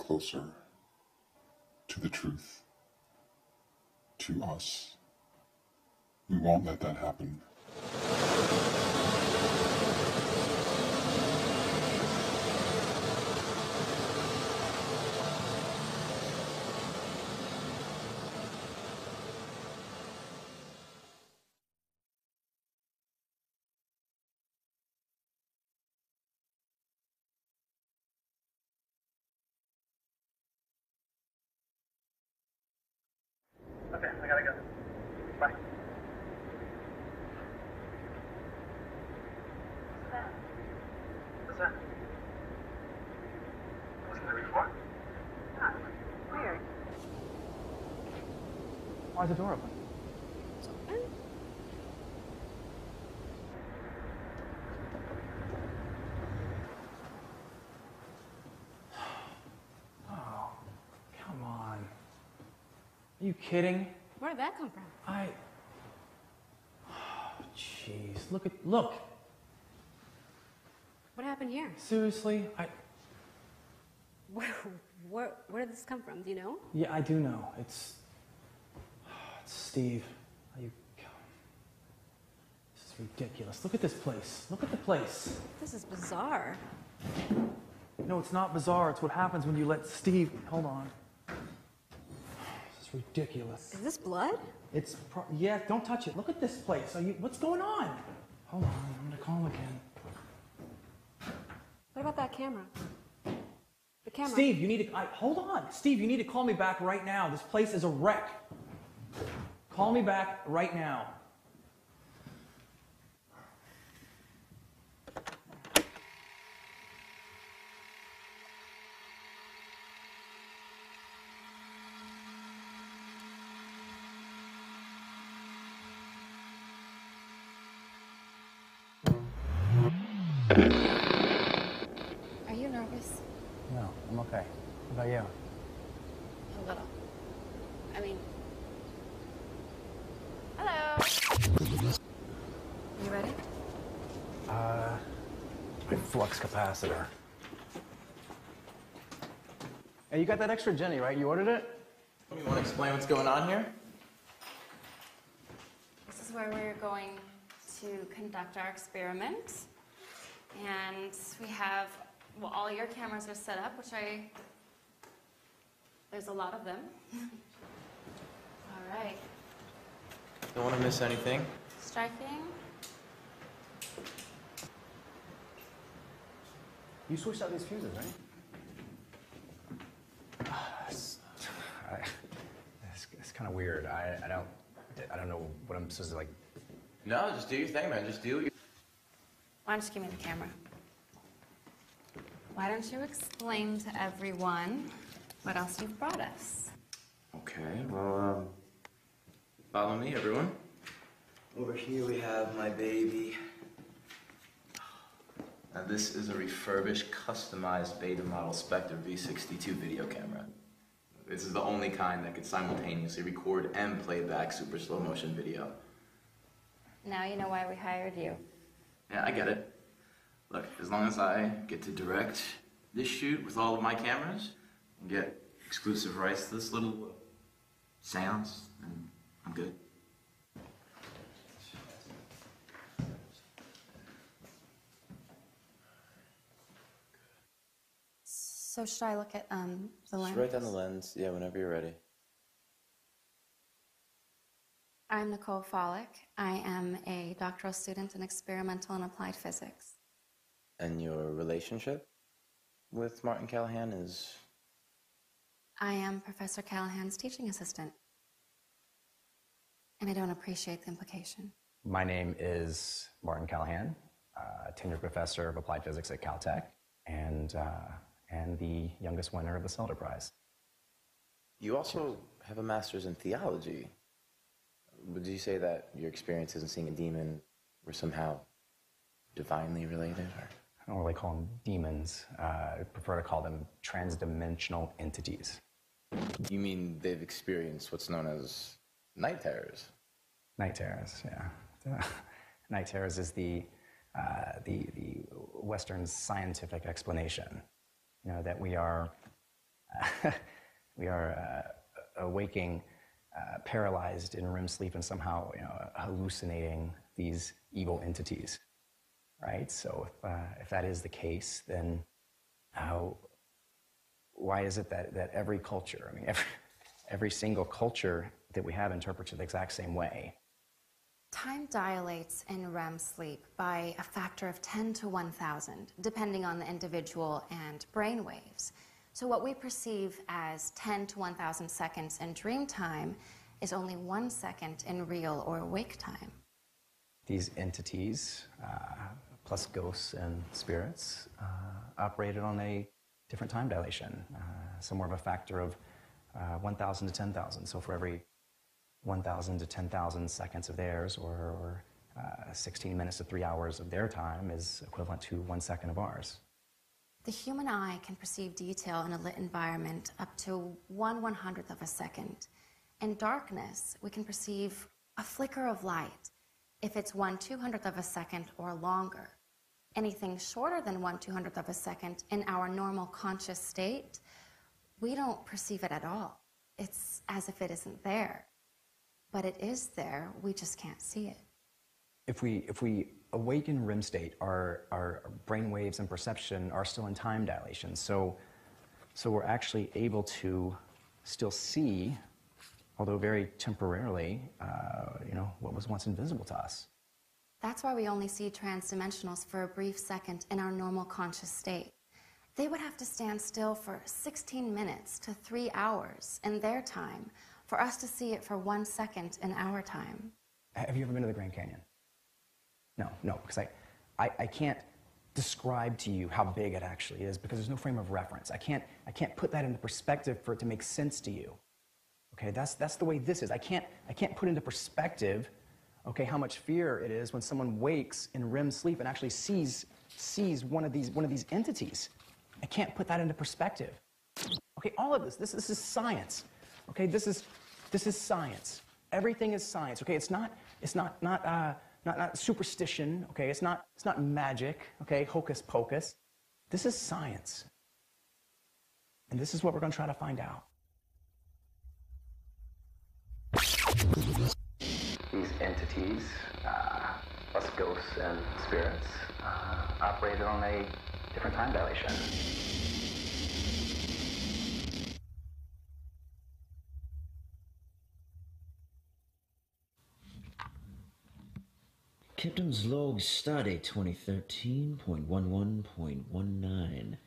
closer to the truth, to us. We won't let that happen. Okay, I gotta go. Bye. What's that? Wasn't there before? Ah, weird. Why's the door open? It's open. Oh, come on. Are you kidding? Where did that come from? Oh, jeez. Look. What happened here? Seriously? Where did this come from? Do you know? Yeah, I do know. It's Steve. This is ridiculous. Look at this place. Look at the place. This is bizarre. No, it's not bizarre. It's what happens when you let Steve... Hold on. This is ridiculous. Is this blood? Yeah, don't touch it. Look at this place. What's going on? Hold on. I'm going to call him again. What about that camera? The camera. Steve, you need to... hold on. Steve, you need to call me back right now. This place is a wreck. Call me back right now. Are you nervous? No, I'm okay. What about you? A little. I mean... Hello! You ready? My flux capacitor. Hey, you got that extra Jenny, right? You ordered it? You want to explain what's going on here? This is where we're going to conduct our experiment. And we have, well, all your cameras are set up, there's a lot of them. All right. Don't want to miss anything. Striking. You switched out these fuses, right? It's kind of weird. I don't know what I'm supposed to like. No, just do your thing, man. Just do it. Why don't you give me the camera? Why don't you explain to everyone what else you've brought us? Okay, well, follow me, everyone. Over here we have my baby. Now this is a refurbished, customized beta model Spectre V62 video camera. This is the only kind that can simultaneously record and play back super slow motion video. Now you know why we hired you. Yeah, I get it. Look, as long as I get to direct this shoot with all of my cameras and get exclusive rights to this little seance, then I'm good. So should I look at the lens? Just write down the lens, yeah, whenever you're ready. I'm Nicole Follick. I am a doctoral student in experimental and applied physics. And your relationship with Martin Callahan is? I am Professor Callahan's teaching assistant. And I don't appreciate the implication. My name is Martin Callahan, tenured professor of applied physics at Caltech, and the youngest winner of the Selder Prize. You also have a master's in theology. Would you say that your experiences in seeing a demon were somehow divinely related? Or? I don't really call them demons. I prefer to call them transdimensional entities. You mean they've experienced what's known as night terrors? Night terrors, yeah. Night terrors is the Western scientific explanation. You know, that we are we are awaking, paralyzed in REM sleep, and somehow hallucinating these evil entities, right? So if that is the case, then why is it that every culture, I mean, every single culture that we have interprets it the exact same way? Time dilates in REM sleep by a factor of 10 to 1,000, depending on the individual and brain waves. So what we perceive as 10 to 1,000 seconds in dream time is only 1 second in real or awake time. These entities, plus ghosts and spirits, operated on a different time dilation, somewhere of a factor of 1,000 to 10,000. So for every 1,000 to 10,000 seconds of theirs, or 16 minutes to 3 hours of their time, is equivalent to 1 second of ours. The human eye can perceive detail in a lit environment up to 1/100th of a second. In darkness, we can perceive a flicker of light if it's 1/200th of a second or longer. Anything shorter than 1/200th of a second in our normal conscious state, we don't perceive it at all. It's as if it isn't there. But it is there, we just can't see it. If we awaken REM state, our brain waves and perception are still in time dilation. So we're actually able to still see, although very temporarily, what was once invisible to us. That's why we only see transdimensionals for a brief second in our normal conscious state. They would have to stand still for 16 minutes to 3 hours in their time for us to see it for 1 second in our time. Have you ever been to the Grand Canyon? No, because I can't describe to you how big it actually is, because there's no frame of reference. I can't put that into perspective for it to make sense to you. Okay, that's the way this is. I can't put into perspective, okay, how much fear it is when someone wakes in REM sleep and actually sees one of these entities. I can't put that into perspective. Okay, all of this is science. Okay, this is science. Everything is science. Okay, it's not superstition. Okay, it's not magic. Okay, hocus pocus. This is science, and this is what we're going to try to find out. These entities, plus ghosts and spirits, operated on a different time dilation. Captain's log stardate 2013.11.19.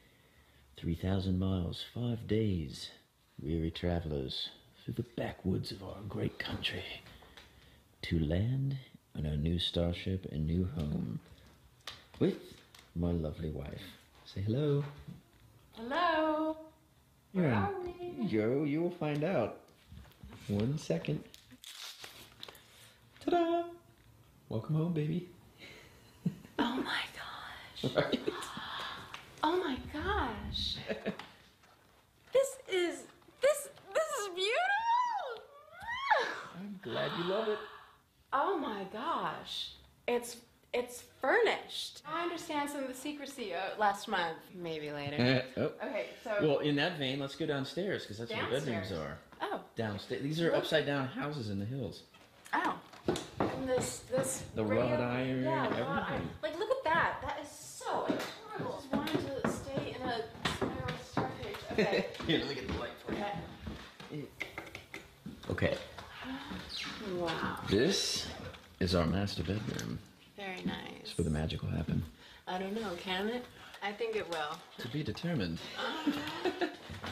3,000 miles, 5 days. Weary travelers through the backwoods of our great country to land on our new starship and new home with my lovely wife. Say hello. Hello. Where are we? You will find out. 1 second. Ta-da! Welcome home, baby. Oh my gosh. Right? Oh my gosh. This is beautiful. I'm glad you love it. Oh my gosh. It's furnished. I understand some of the secrecy last month. Maybe later. Okay, so. Well, in that vein, let's go downstairs because that's where the bedrooms are. Oh. Downstairs. These are upside down houses in the hills. Oh. And this. The radio, wrought iron, yeah, everything. wrought iron. Like, look at that. That is so adorable. I just wanted to stay in a spiral staircase. Okay. Here, let me get the light for you. Okay. Wow. This is our master bedroom. Very nice. It's where the magic will happen. I don't know, can it? I think it will. To be determined.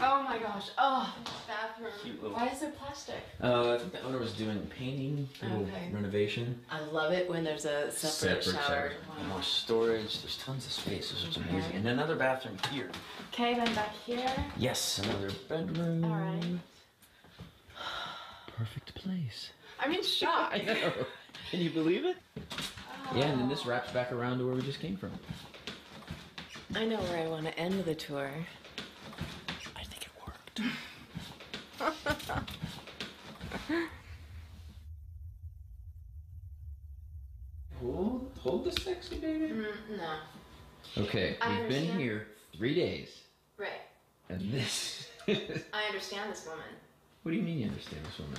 Oh my gosh. Oh, bathroom. Cute little- Why is there plastic? I think the owner was doing painting, a little renovation. I love it when there's a separate shower. Wow. More storage. There's tons of space. This is amazing. And another bathroom here. Okay, then back here. Yes, another bedroom. All right. Perfect place. I'm in shock. I know. Can you believe it? Yeah, and then this wraps back around to where we just came from. I know where I want to end the tour. I think it worked. Hold the sexy baby. No. Okay, I we've been understand. here 3 days, Right. and this I understand this woman. What do you mean you understand this woman?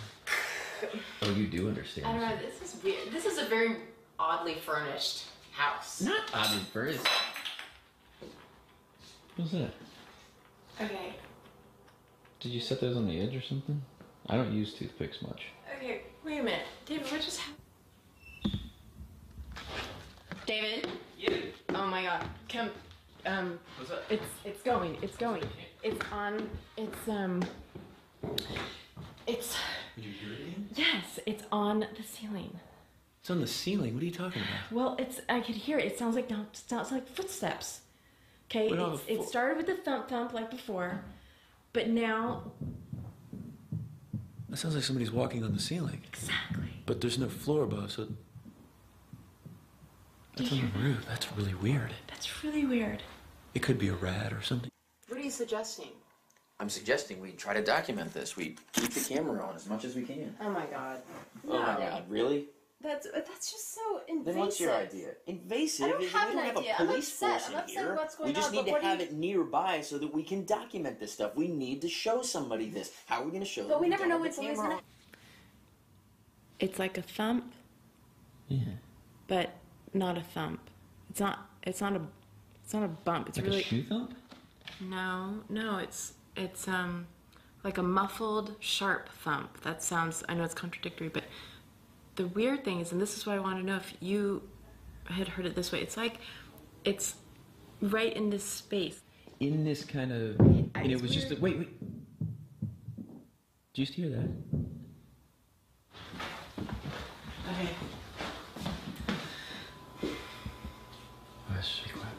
Oh, you do understand. I don't know, this is weird. This is a very oddly furnished house. Not oddly furnished. What's that? Okay. Did you set those on the edge or something? I don't use toothpicks much. Okay, wait a minute. David, what just happened? David? Yeah. Oh my god. Come, What's up? it's going. It's on, it's... Did you hear it again? Yes, it's on the ceiling. It's on the ceiling. What are you talking about? Well, I could hear it. It sounds like footsteps. Okay, it started with the thump like before, but now... That sounds like somebody's walking on the ceiling. Exactly. But there's no floor above, so... That's on the roof. That's really weird. That's really weird. It could be a rat or something. What are you suggesting? I'm suggesting we try to document this. We keep the camera on as much as we can. Oh my god. Oh my god, really? That's just so invasive. Then what's your idea? Invasive? I don't have we don't an have idea. a I'm police upset. force I'm in upset here. what's going we just on, need but to have it nearby so that we can document this stuff. We need to show somebody this. How are we going to show them? But we never don't know have when the somebody's camera gonna... It's like a thump, Yeah. but not a thump. It's not a bump. It's Like really a shoe thump? No, it's like a muffled, sharp thump. That sounds, I know it's contradictory, but the weird thing is, and this is why I want to know if you had heard it this way, it's right in this space. In this kind of... And it was just... Wait. Did you just hear that? Okay. Let's be quiet.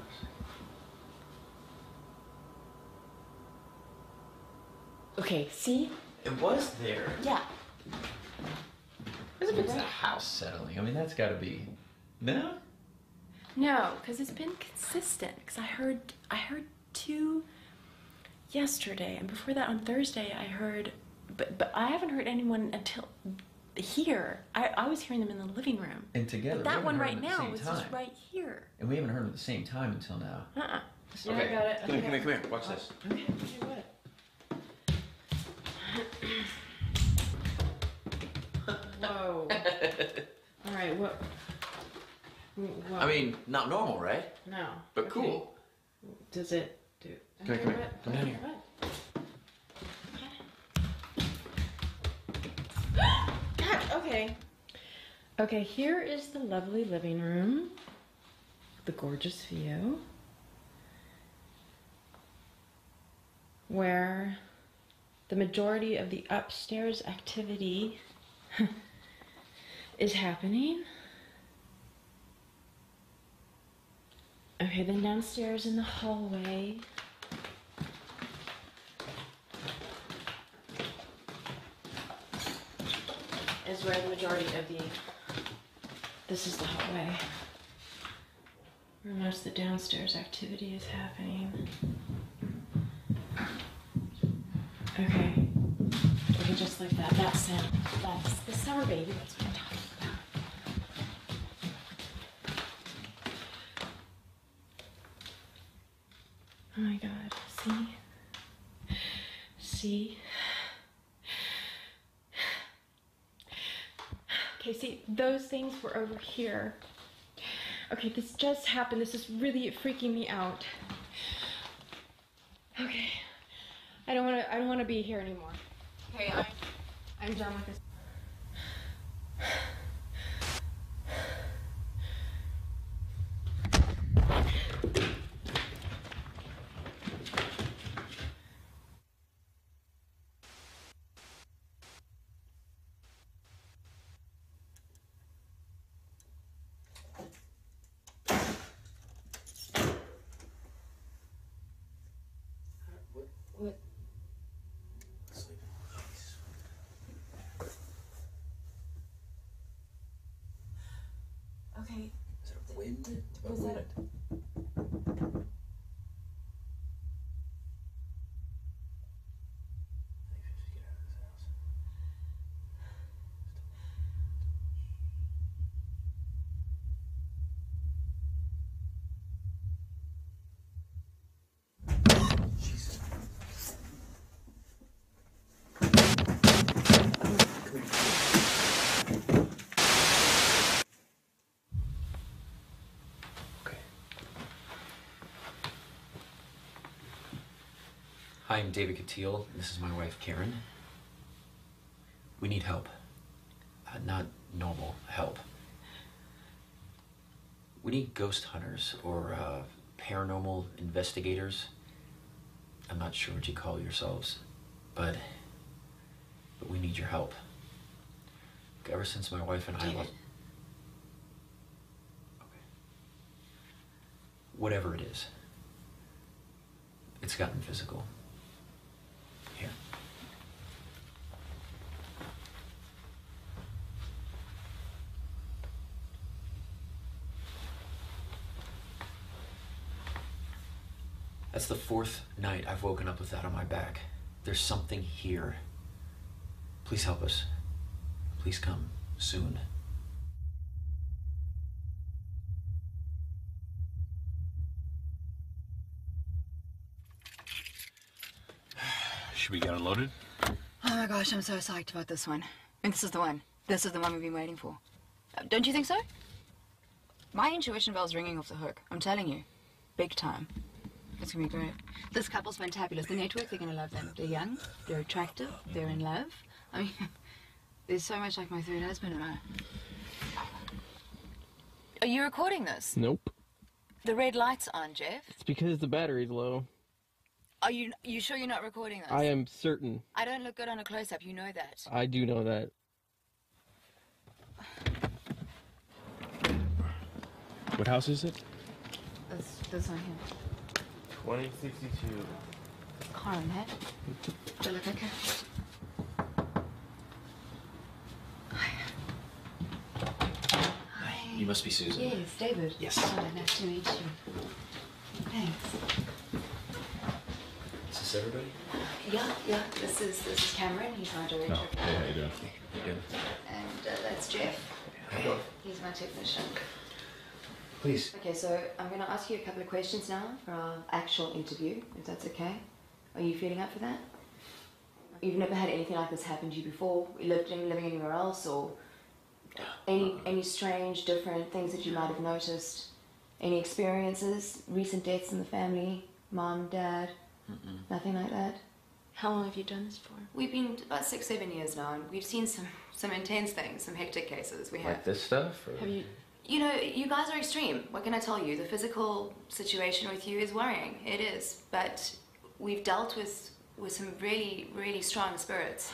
Okay, see? It was there. Yeah. It's a house settling. I mean, that's got to be... No? No, because it's been consistent. Because I heard two yesterday, and before that on Thursday I heard, but I haven't heard anyone until here. I was hearing them in the living room. And together. But that one right now was just right here. And we haven't heard them at the same time until now. Yeah, I got it. Come here. Watch this. Okay, what? Whoa. All right, what? I mean, not normal, right? No. But cool. Does it do? Come here. Come down here. God, okay. Okay, here is the lovely living room. The gorgeous view. Where the majority of the upstairs activity is happening. Okay, then downstairs in the hallway. Is where the majority of this is the hallway. Where most of the downstairs activity is happening. Okay. Okay, just like that. That sound. That's the sound, baby. That's what I'm talking about. Oh my god. See? Okay, see, those things were over here. Okay, this just happened. This is really freaking me out. Okay. I don't wanna be here anymore. Okay, I'm done with this. What? Hi, I'm David Cateel. This is my wife, Karen. We need help. Not normal help. We need ghost hunters or paranormal investigators. I'm not sure what you call yourselves, but we need your help. Ever since my wife and I lost... Okay. Whatever it is, it's gotten physical. Here. That's the 4th night I've woken up with that on my back. There's something here. Please help us. Please come soon. Should we get unloaded? Oh my gosh, I'm so psyched about this one. And this is the one. This is the one we've been waiting for. Don't you think so? My intuition bell's ringing off the hook. I'm telling you. Big time. It's gonna be great. This couple's fantabulous. The network, they're gonna love them. They're young, they're attractive, they're in love. I mean, they're so much like my third husband and I. Are you recording this? Nope. The red light's on, Jeff. It's because the battery's low. Are you sure you're not recording this? I am certain. I don't look good on a close-up, you know that. I do know that. What house is it? This one here. 2062. Karen, hey? Do you look okay? Hi. You must be Susan. Yes, David. Yes. Oh, nice to meet you. Thanks. Is this everybody? Yeah. This is Cameron. He's my director. No. Hey, how you doing? Good. And that's Jeff. Hey. He's my technician. Please. Okay, so I'm going to ask you a couple of questions now for our actual interview, if that's okay. Are you feeling up for that? You've never had anything like this happen to you before? Living anywhere else, or any strange, different things that you might have noticed? Any experiences? Recent deaths in the family? Mom, dad? Nothing like that? How long have you done this for? We've been about 6-7 years now, and we've seen some intense things, some hectic cases. We have. Like this stuff? Or? Have you? You know, you guys are extreme. What can I tell you? The physical situation with you is worrying. It is. But we've dealt with some really, really strong spirits.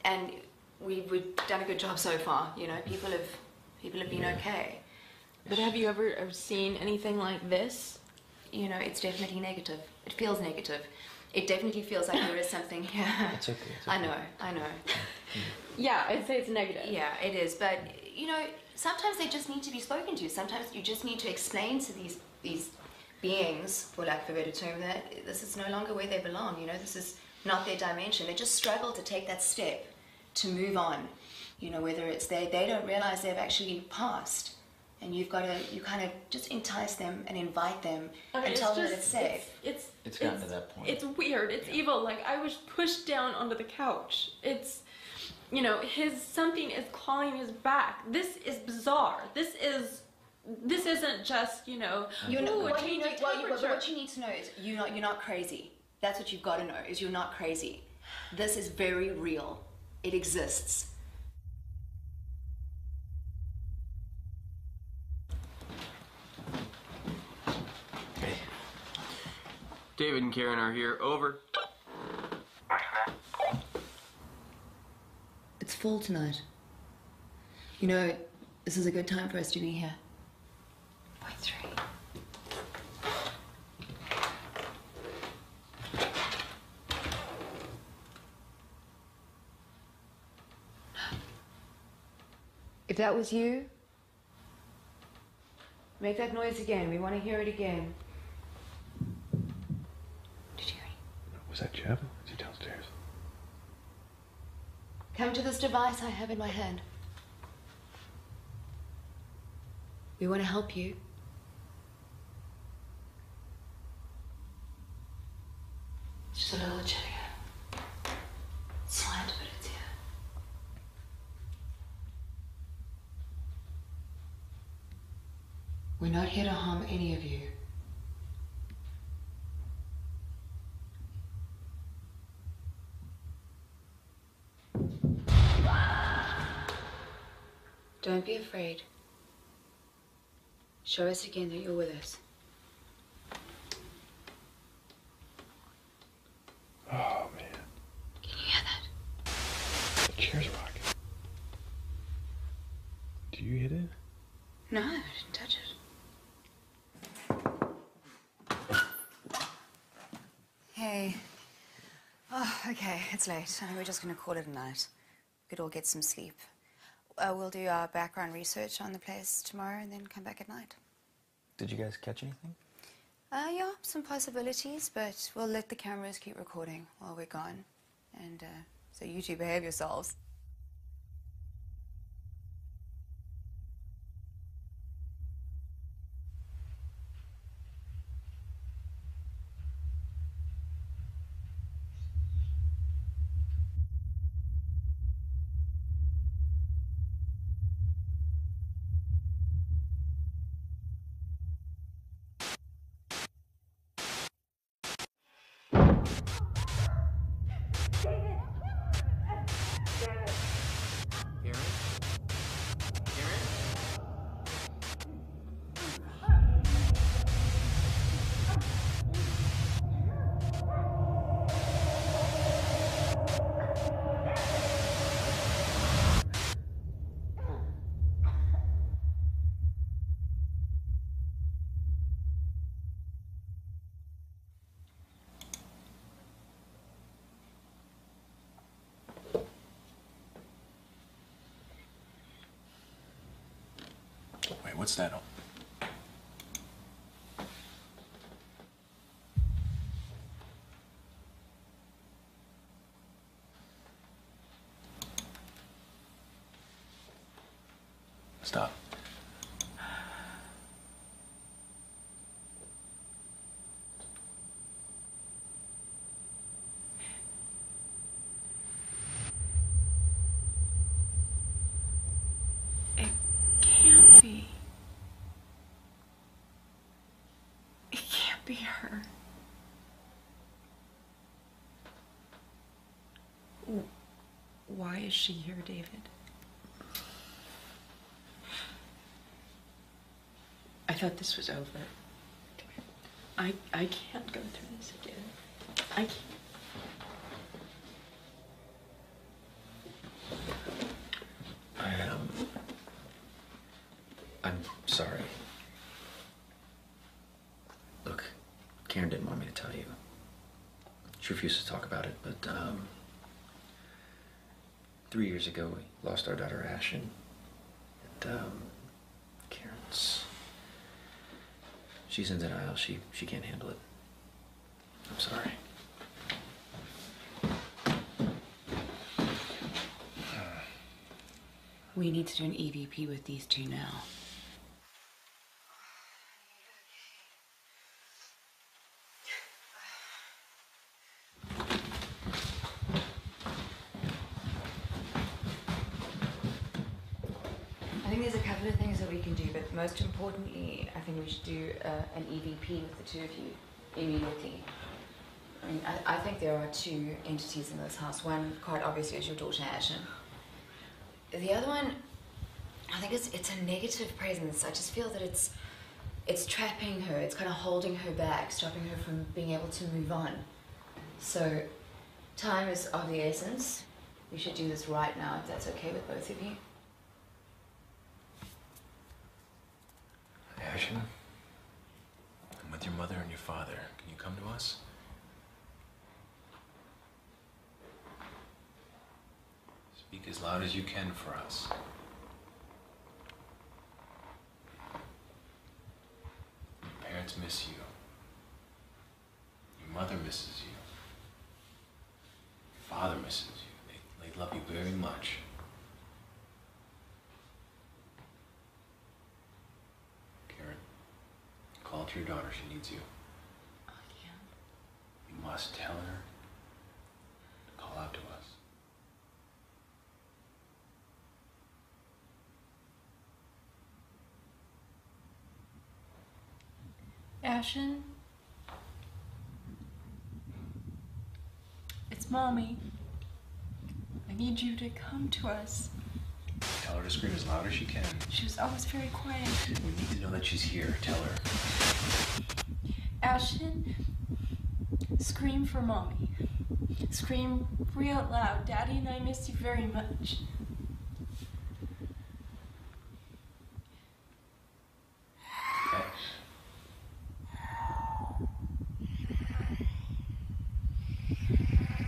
And we've done a good job so far. You know, people have been okay. But have you ever seen anything like this? You know, it's definitely negative. It feels negative. It definitely feels like there is something here. It's okay. I know. Yeah, I'd say it's negative. Yeah, it is. But, you know, sometimes they just need to be spoken to. Sometimes you just need to explain to these beings, for lack of a better term, that this is no longer where they belong. You know, this is not their dimension. They just struggle to take that step to move on. You know, whether it's they don't realize they've actually passed. And you kind of just entice them and invite them and tell them that it's safe. It's gotten to that point. It's weird. It's evil. Like, I was pushed down onto the couch. It's, you know, something is clawing his back. This is bizarre. This isn't just, you know, what you need to know is you're not crazy. That's what you've got to know, is you're not crazy. This is very real. It exists. David and Karen are here. Over. It's full tonight. You know, this is a good time for us to be here. Point 3. If that was you, make that noise again. We want to hear it again. Did you hear it? Was that Jeff? Is he downstairs? Come to this device I have in my hand. We want to help you. It's just a little chilly. It's slight, but it's here. We're not here to harm any of you. Don't be afraid. Show us again that you're with us. Oh, man. Can you hear that? The chair's rocking. Do you hit it? No, I didn't touch it. Hey. Oh, okay, it's late. I think we're just going to call it a night. We could all get some sleep. We'll do our background research on the place tomorrow and then come back at night. Did you guys catch anything? Yeah, some possibilities, but we'll let the cameras keep recording while we're gone. And so you two behave yourselves. Wait, what's that? Stop. It can't be. It can't be her. Why is she here, David? I thought this was over. I can't go through this again. I can't. I'm sorry. Look, Karen didn't want me to tell you. She refused to talk about it, but 3 years ago we lost our daughter Ashen. And Karen's... she's in denial. She can't handle it. I'm sorry. We need to do an EVP with these two now. I think there's a couple of things that we can do, but most importantly, I think we should do an EVP with the two of you immediately. I mean, I think there are two entities in this house. One, quite obviously, is your daughter Ashen. The other one, I think it's a negative presence. I just feel that it's trapping her. It's kind of holding her back, stopping her from being able to move on. So, time is of the essence. We should do this right now, if that's okay with both of you. Ashen, I'm with your mother and your father. Can you come to us? Speak as loud as you can for us. Your parents miss you. Your mother misses you. Your father misses you. They love you very much. Karen, call to your daughter. She needs you. I can't. You must tell her to call out to us. Ashen? It's Mommy. I need you to come to us. Tell her to to scream as loud as she can. She was always very quiet. We need to know that she's here. Tell her. Ashton, scream for mommy. Scream real loud. Daddy and I miss you very much. Okay.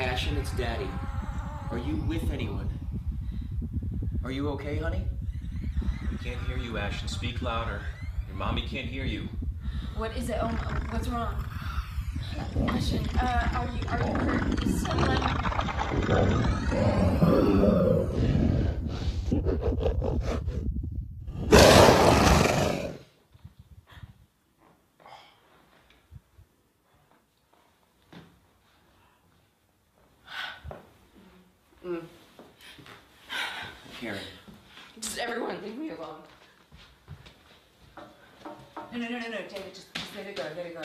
Ashton, it's Daddy. Are you with anyone? Are you okay, honey? We can't hear you, Ashton. Speak louder. Your mommy can't hear you. What is it? Oh, what's wrong? Ashton, are you hurt? Karen. Just everyone, leave me alone. No, David, just let it go, let it go.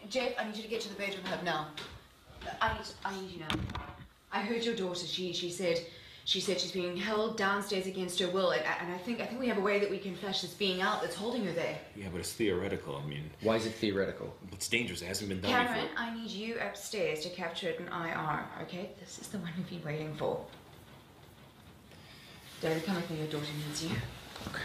Jeff, I need you to get to the bedroom hub now. I need you now. I heard your daughter. She said she's being held downstairs against her will, and I think we have a way that we can flush this being out that's holding her there. Yeah, but it's theoretical. I mean, Why is it theoretical? it's dangerous. It hasn't been done Cameron, before. I need you upstairs to capture it in IR, okay? This is the one we've been waiting for. David, come with me. Your daughter needs you. Okay.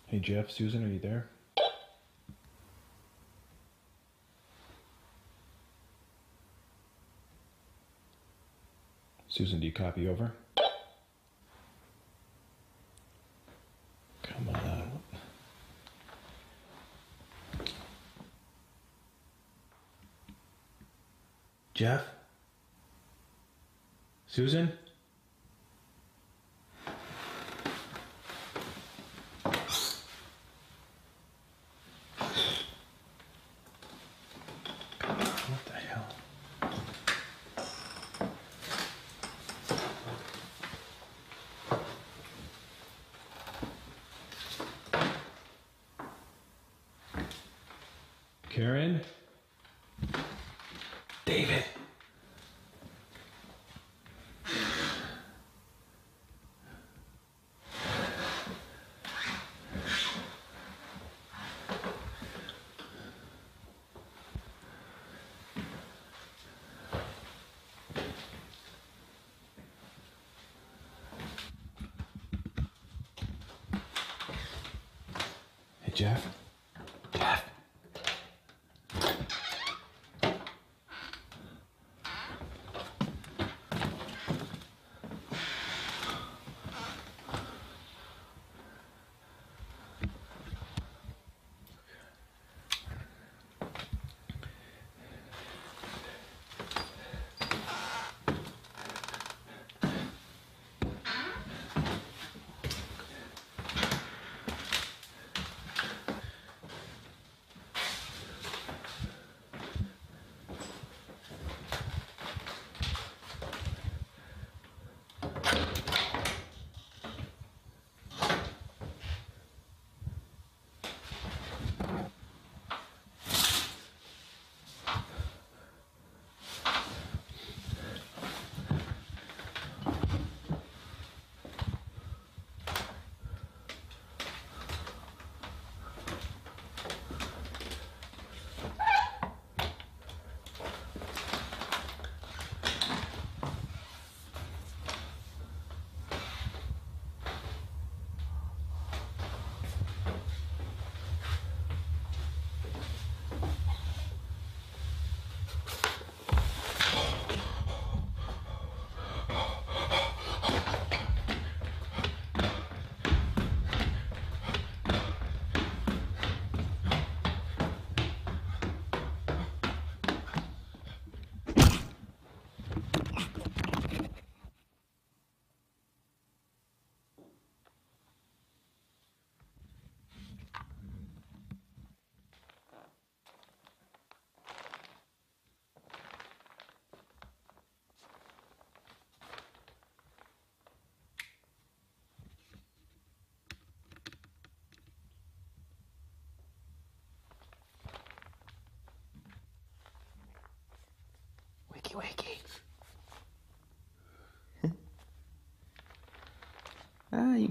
Hey, Jeff, Susan, are you there? Susan, do you copy over? Come on. Jeff? Susan? What the hell? Karen? David? Hey, Jeff? Jeff?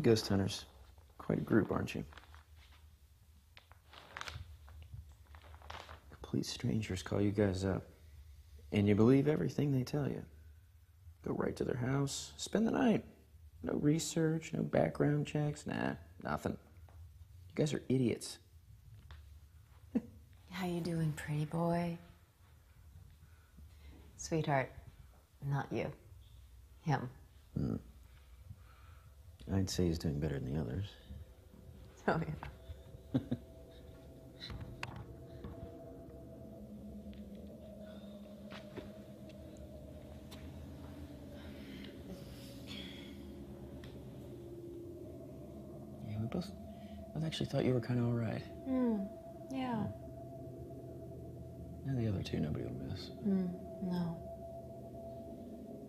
ghost hunters. Quite a group, aren't you? Complete strangers call you guys up, and you believe everything they tell you. Go right to their house, spend the night. No research, no background checks, nah, nothing. You guys are idiots. How you doing, pretty boy? Sweetheart, not you. Him. I'd say he's doing better than the others. Oh, yeah. Yeah, we both actually thought you were kind of all right. Yeah. And the other two, nobody will miss. No.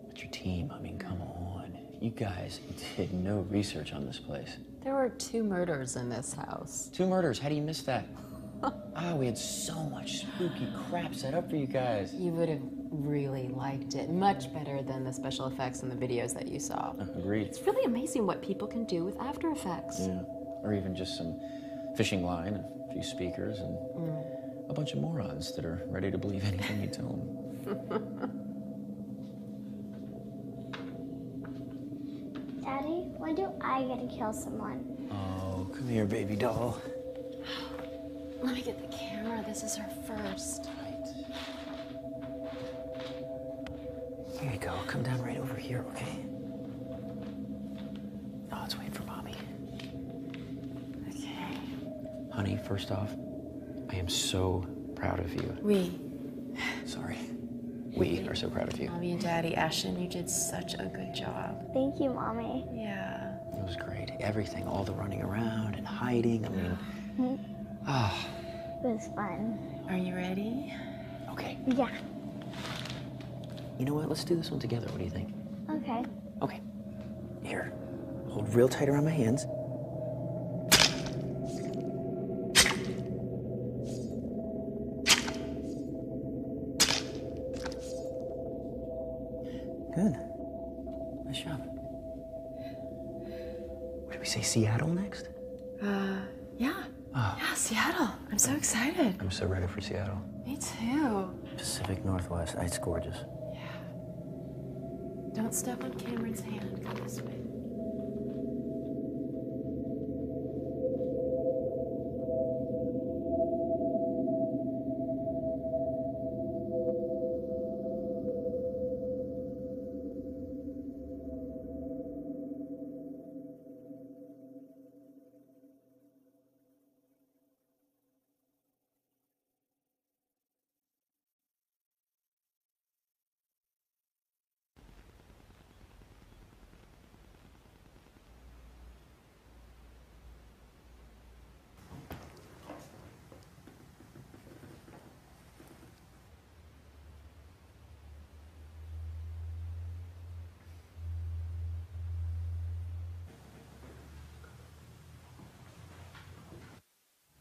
But your team, I mean, come on. You guys did no research on this place. There were 2 murders in this house. 2 murders, how do you miss that? We had so much spooky crap set up for you guys. You would have really liked it. Much better than the special effects and the videos that you saw. Agreed. It's really amazing what people can do with After Effects. Yeah, or even just some fishing line, a few speakers, and a bunch of morons that are ready to believe anything you tell them. Daddy, why do I get to kill someone? Oh, come here, baby doll. Let me get the camera. This is her first. Here you go. Come down right over here, okay? Oh, let's wait for Mommy. Okay. Honey, first off, I am so proud of you. Sorry. We are so proud of you. Mommy and Daddy, Ashton, you did such a good job. Thank you, Mommy. Yeah. It was great. Everything, all the running around and hiding. I mean, It was fun. Are you ready? Okay. Yeah. You know what? Let's do this one together. What do you think? Okay. Okay. Here. Hold real tight around my hands. Good. Nice job. What did we say, Seattle next? Yeah. Yeah, Seattle. I'm so excited. I'm so ready for Seattle. Me too. Pacific Northwest. It's gorgeous. Don't step on Cameron's hand. Go this way.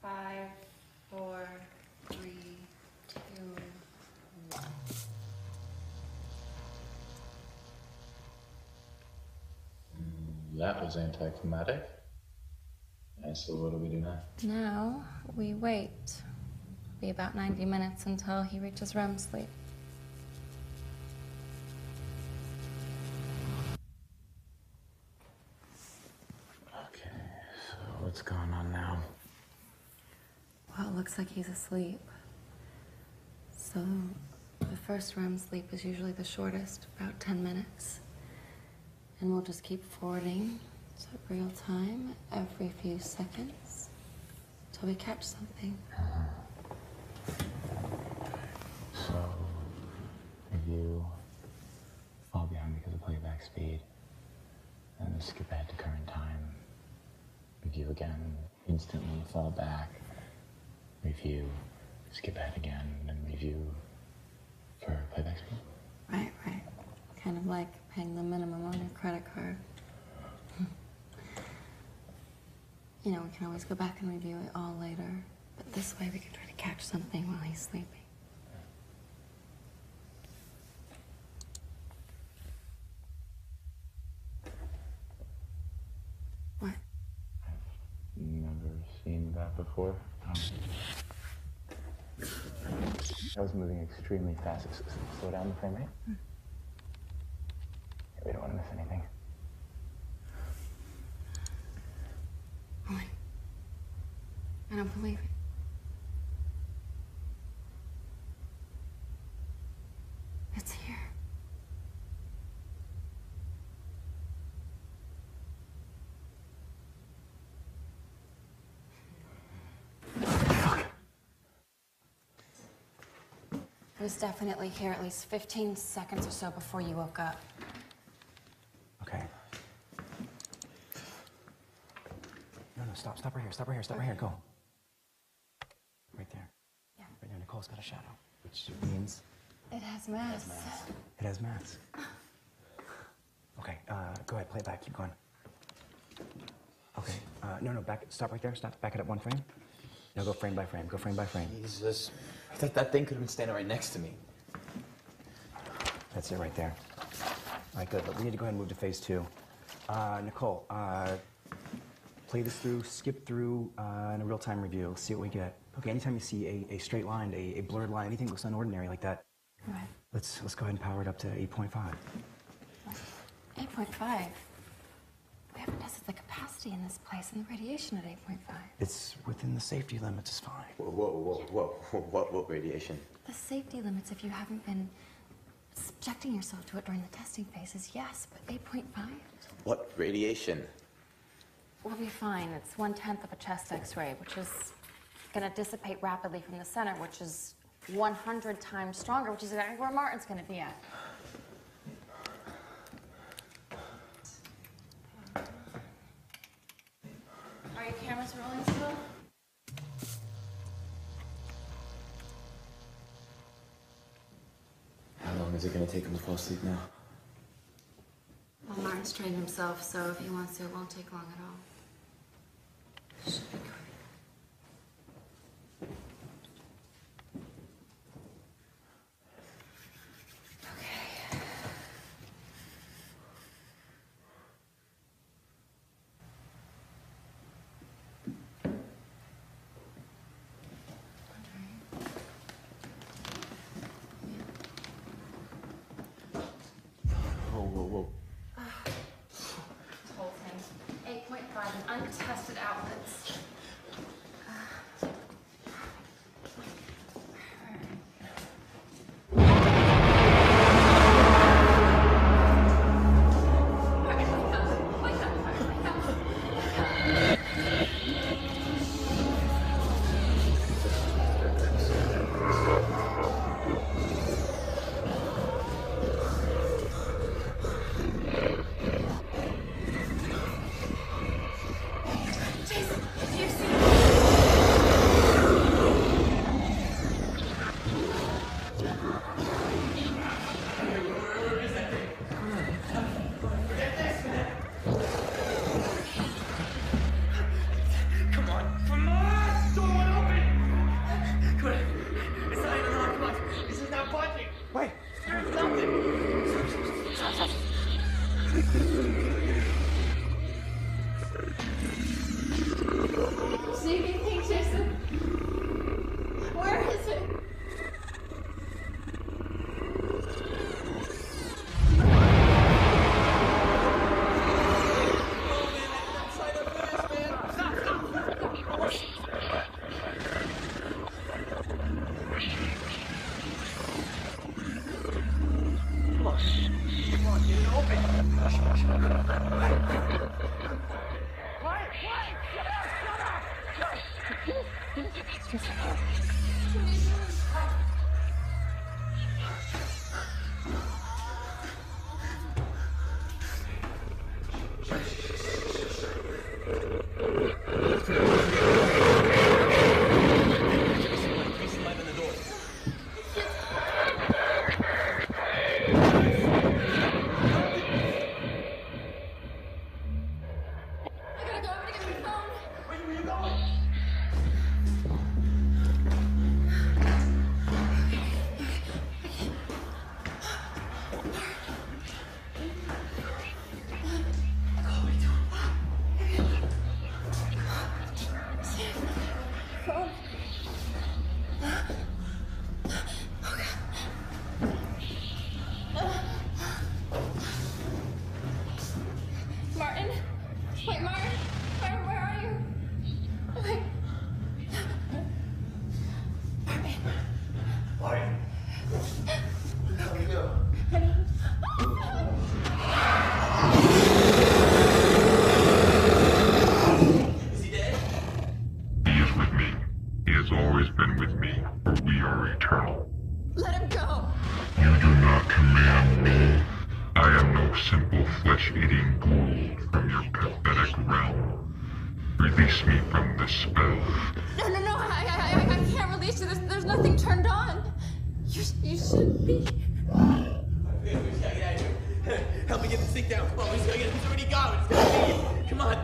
Five, four, three, two, one. That was anticlimactic. And so what do we do now? Now we wait. Be about 90 minutes until he reaches REM sleep. Okay, so what's going on now? Well, it looks like he's asleep. So the first REM sleep is usually the shortest, about 10 minutes. And we'll just keep forwarding to real time every few seconds till we catch something. So, if you fall behind because of playback speed, then skip ahead to current time. Review again, instantly fall back. Review, skip ahead again, and review for playback speed. Right, right. Kind of like paying the minimum on your credit card. You know, we can always go back and review it all later. But this way we can try to catch something while he's sleeping. What? before. I was moving extremely fast. Slow down the frame rate. Yeah, we don't want to miss anything. Owen, I don't believe it. It's here. It was definitely here at least 15 seconds or so before you woke up. Okay. No, stop right here, stop right here, go. Right there. Yeah. Right there, Nicole's got a shadow, which means... It has mass. It has mass. Okay, go ahead, play it back, keep going. Okay, no, stop right there, stop, back it up one frame. Now go frame by frame, Jesus. I thought that thing could have been standing right next to me. That's it right there. All right, good, but we need to go ahead and move to phase 2. Nicole, play this through, skip through in a real-time review. Let's see what we get. Okay, anytime you see a straight line, a blurred line, anything that looks unordinary like that, Right. let's go ahead and power it up to 8.5. 8.5? We haven't tested the capacity in this place and the radiation at 8.5. It's within the safety limits, it's fine. Whoa. What radiation? The safety limits, if you haven't been subjecting yourself to it during the testing phases, yes, but 8.5? What radiation? We'll be fine. It's 1/10 of a chest x-ray, which is going to dissipate rapidly from the center, which is 100 times stronger, which is exactly where Martin's going to be at. Are your cameras rolling still? How long is it going to take him to fall asleep now? Well, Martin's trained himself, so if he wants to, it won't take long at all. Should be quick. Whoa. This whole thing. 8.5 and untested outlets. See anything, Jason? Where is it? always been with me, for we are eternal. Let him go! You do not command me. I am no simple flesh-eating ghoul from your pathetic realm. Release me from this spell. No, I can't release you. There's nothing turned on. You shouldn't be. Help me get this thing down. Come on, he's already gone. It's gonna leave. Come on.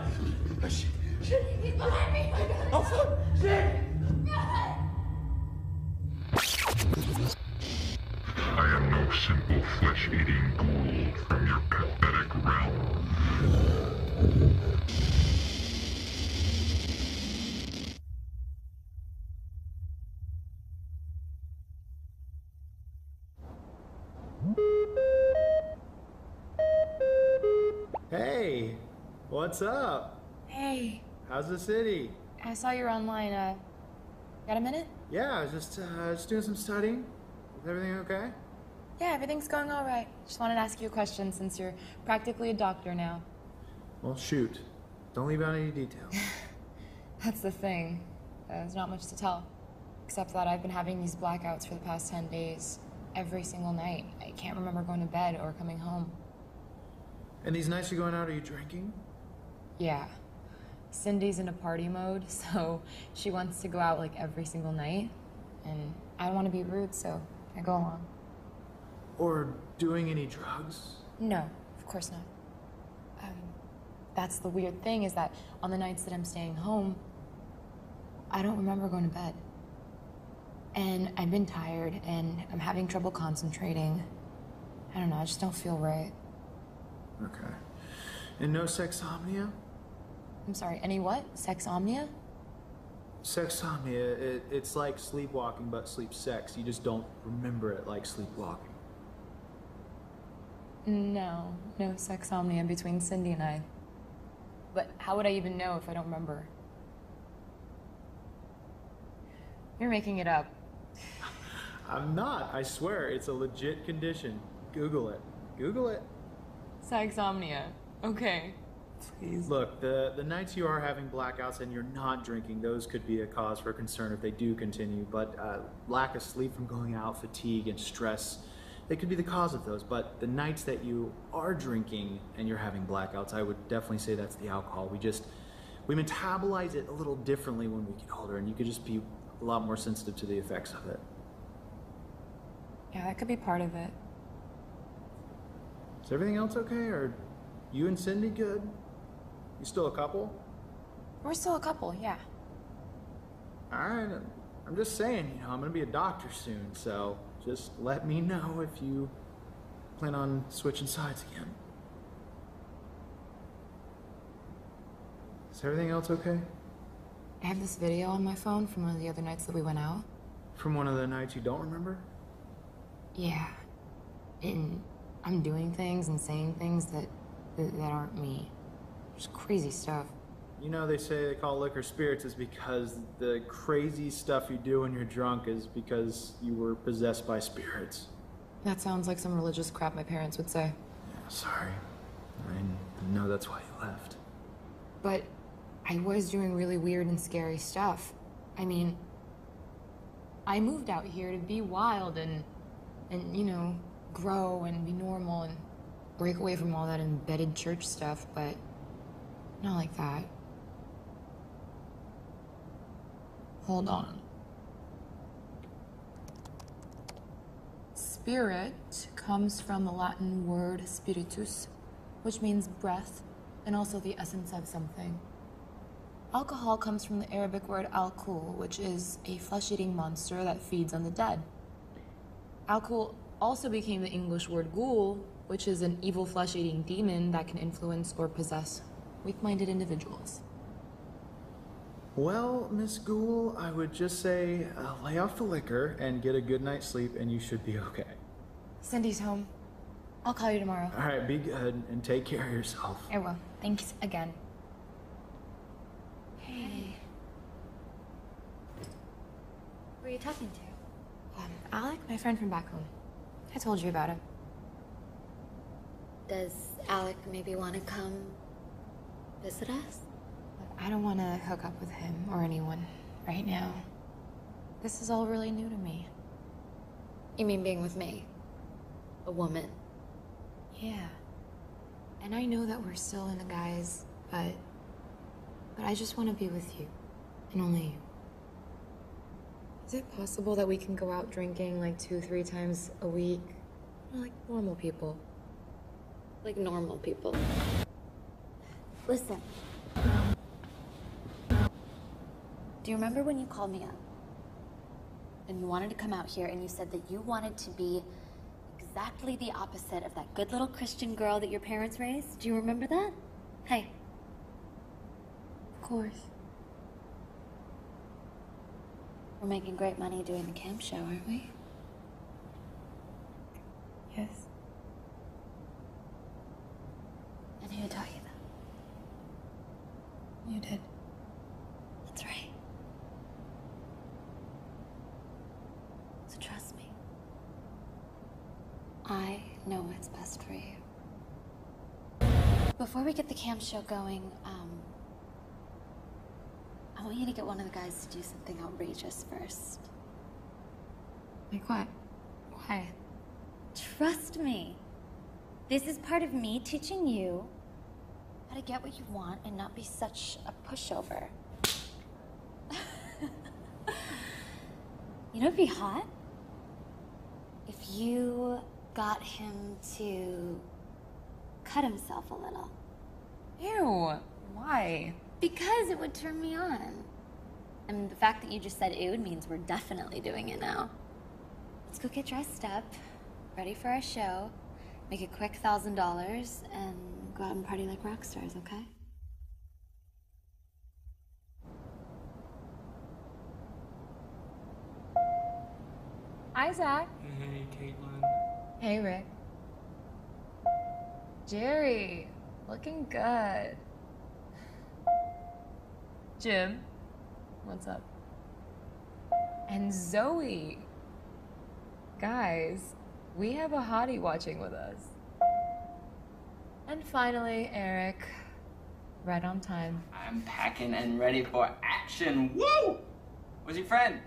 Oh, shit. He's behind me. Oh, fuck. Shit. I am no simple flesh-eating ghoul from your pathetic realm. Hey, what's up? Hey, How's the city? I saw you're online. Got a minute? Yeah, I was just doing some studying. Is everything okay? Yeah, everything's going all right. Just wanted to ask you a question since you're practically a doctor now. Well, shoot. Don't leave out any details. That's the thing. There's not much to tell. Except that I've been having these blackouts for the past 10 days. Every single night. I can't remember going to bed or coming home. And these nights you're going out, are you drinking? Yeah. Cindy's in a party mode, so she wants to go out like every single night. And I don't want to be rude, so I go along. Or doing any drugs? No, of course not. That's the weird thing, is that on the nights that I'm staying home, I don't remember going to bed. And I've been tired, and I'm having trouble concentrating. I don't know, I just don't feel right. Okay. And no sexomnia? I'm sorry, any what? Sexomnia? Sexomnia, it's like sleepwalking but sleep sex. You just don't remember it like sleepwalking. No sexomnia between Cindy and I. But how would I even know if I don't remember? You're making it up. I'm not, I swear, it's a legit condition. Google it. Google it. Sexomnia. Okay. Please. Look, the nights you are having blackouts and you're not drinking, those could be a cause for concern if they do continue, but lack of sleep from going out, fatigue, and stress, they could be the cause of those. But the nights that you are drinking and you're having blackouts, I would definitely say that's the alcohol. We metabolize it a little differently when we get older, and you could just be a lot more sensitive to the effects of it. Yeah, that could be part of it. Is everything else okay? Are you and Cindy good? You still a couple? We're still a couple, yeah. Alright, I'm just saying, I'm gonna be a doctor soon, so just let me know if you plan on switching sides again. Is everything else okay? I have this video on my phone from one of the other nights that we went out. From one of the nights you don't remember? Yeah. And I'm doing things and saying things that aren't me. Just crazy stuff. You know, they say they call liquor spirits is because the crazy stuff you do when you're drunk is because you were possessed by spirits. That sounds like some religious crap my parents would say. Yeah, sorry. I know that's why you left. But I was doing really weird and scary stuff. I mean, I moved out here to be wild and grow and be normal and break away from all that embedded church stuff, but not like that. Hold on. Spirit comes from the Latin word spiritus, which means breath and also the essence of something. Alcohol comes from the Arabic word al-kul, which is a flesh-eating monster that feeds on the dead. Al-kul also became the English word ghoul, which is an evil flesh-eating demon that can influence or possess weak-minded individuals. Well, Miss Ghoul, I would just say lay off the liquor and get a good night's sleep and you should be okay. Cindy's home. I'll call you tomorrow. All right, be good and take care of yourself. I will. Thanks again. Hey. Who are you talking to? Alec, my friend from back home. I told you about him. Does Alec maybe want to come visit us? I don't want to hook up with him or anyone right now. This is all really new to me. You mean being with me? A woman? Yeah. And I know that we're still in the guys, but I just want to be with you. And only you. Is it possible that we can go out drinking like 2-3 times a week? Like normal people. Like normal people. Listen. Do you remember when you called me up? And you wanted to come out here and you said that you wanted to be exactly the opposite of that good little Christian girl that your parents raised? Do you remember that? Hey. Of course. We're making great money doing the camp show, aren't we? Yes. And who taught you that? You did. That's right. So trust me. I know what's best for you. Before we get the camp show going, I want you to get one of the guys to do something outrageous first. Like what? Why? Trust me. This is part of me teaching you how to get what you want and not be such a pushover. You know what'd be hot? If you got him to cut himself a little. Ew. Why? Because it would turn me on. And the fact that you just said ew means we're definitely doing it now. Let's go get dressed up, ready for our show, make a quick $1,000, and go out and party like rock stars, okay? Hi, Zach. Hey, Caitlin. Hey, Rick. Jerry, looking good. Jim, what's up? And Zoe. Guys, we have a hottie watching with us. And finally, Eric. Right on time. I'm packing and ready for action. Woo! Where's your friend?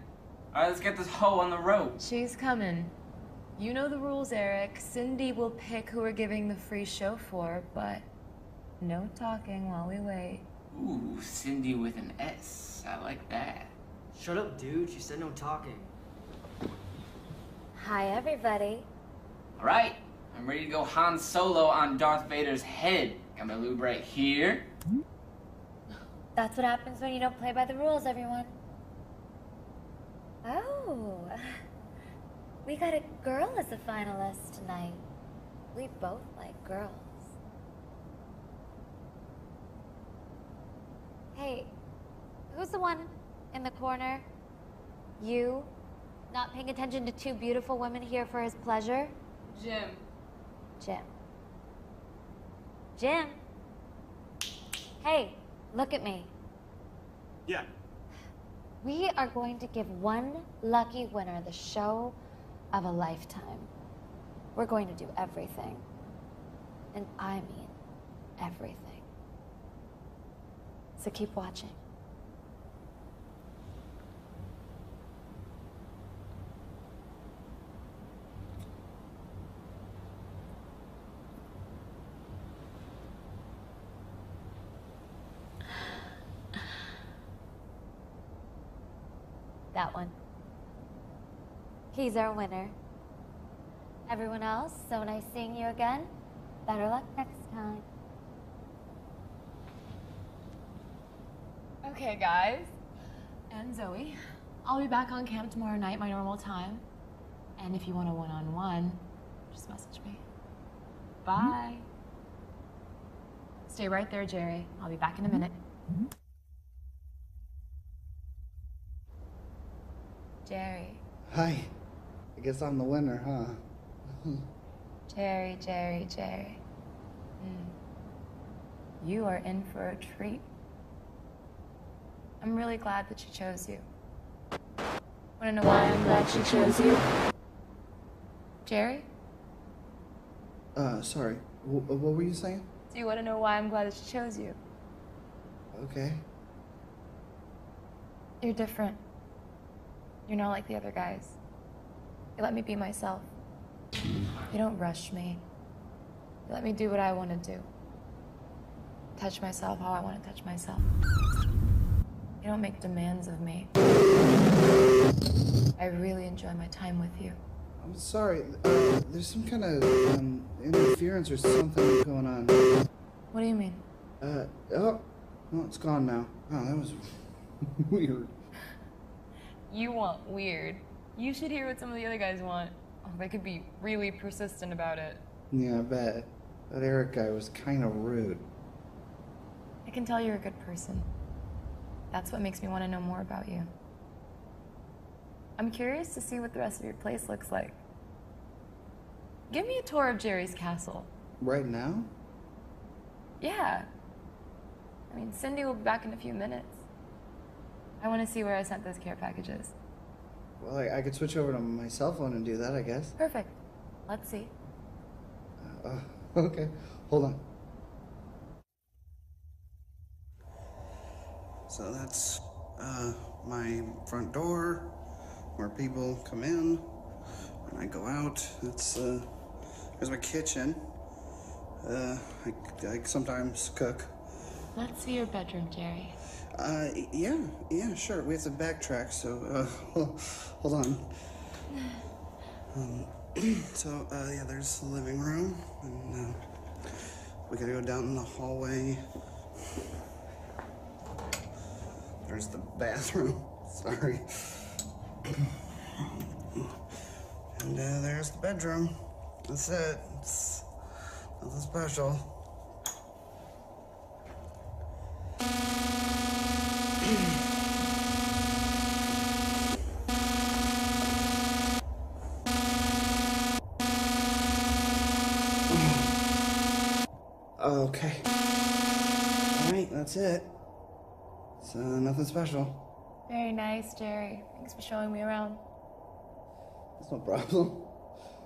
All right, let's get this hoe on the road. She's coming. You know the rules, Eric. Cindy will pick who we're giving the free show for, but no talking while we wait. Ooh, Cindy with an S. I like that. Shut up, dude. She said no talking. Hi, everybody. All right, I'm ready to go Han Solo on Darth Vader's head. Got my lube right here. That's what happens when you don't play by the rules, everyone. Oh, we got a girl as a finalist tonight. We both like girls. Hey, who's the one in the corner? You? Not paying attention to two beautiful women here for his pleasure? Jim. Jim. Jim? Hey, look at me. Yeah. We are going to give one lucky winner the show of a lifetime. We're going to do everything. And I mean everything. So keep watching. That one. He's our winner. Everyone else, so nice seeing you again. Better luck next time. Okay, guys. And Zoe, I'll be back on camp tomorrow night, my normal time. And if you want a one-on-one, just message me. Bye. Stay right there, Jerry. I'll be back in a minute. Jerry. Hi. I guess I'm the winner, huh? Jerry. You are in for a treat. I'm really glad that she chose you. Wanna know why I'm glad she chose you? Jerry? Sorry. What were you saying? Do you wanna know why I'm glad that she chose you? Okay. You're different. You're not like the other guys. You let me be myself. You don't rush me. You let me do what I want to do. Touch myself how I want to touch myself. You don't make demands of me. I really enjoy my time with you. I'm sorry. There's some kind of interference or something going on. What do you mean? Oh, well, it's gone now. Oh, that was weird. You want weird. You should hear what some of the other guys want. Oh, they could be really persistent about it. Yeah, I bet. That Eric guy was kind of rude. I can tell you're a good person. That's what makes me want to know more about you. I'm curious to see what the rest of your place looks like. Give me a tour of Jerry's castle. Right now? Yeah. I mean, Cindy will be back in a few minutes. I want to see where I sent those care packages. Well, I could switch over to my cell phone and do that, I guess. Perfect. Let's see. Okay. Hold on. So that's my front door, where people come in when I go out. That's here's my kitchen. I sometimes cook. Let's see your bedroom, Jerry. Yeah, sure. We have to backtrack, so hold on. So yeah, there's the living room, and we gotta go down in the hallway. There's the bathroom. Sorry. And there's the bedroom. That's it. It's nothing special. Okay. Alright, that's it. So, nothing special. Very nice, Jerry. Thanks for showing me around. That's no problem.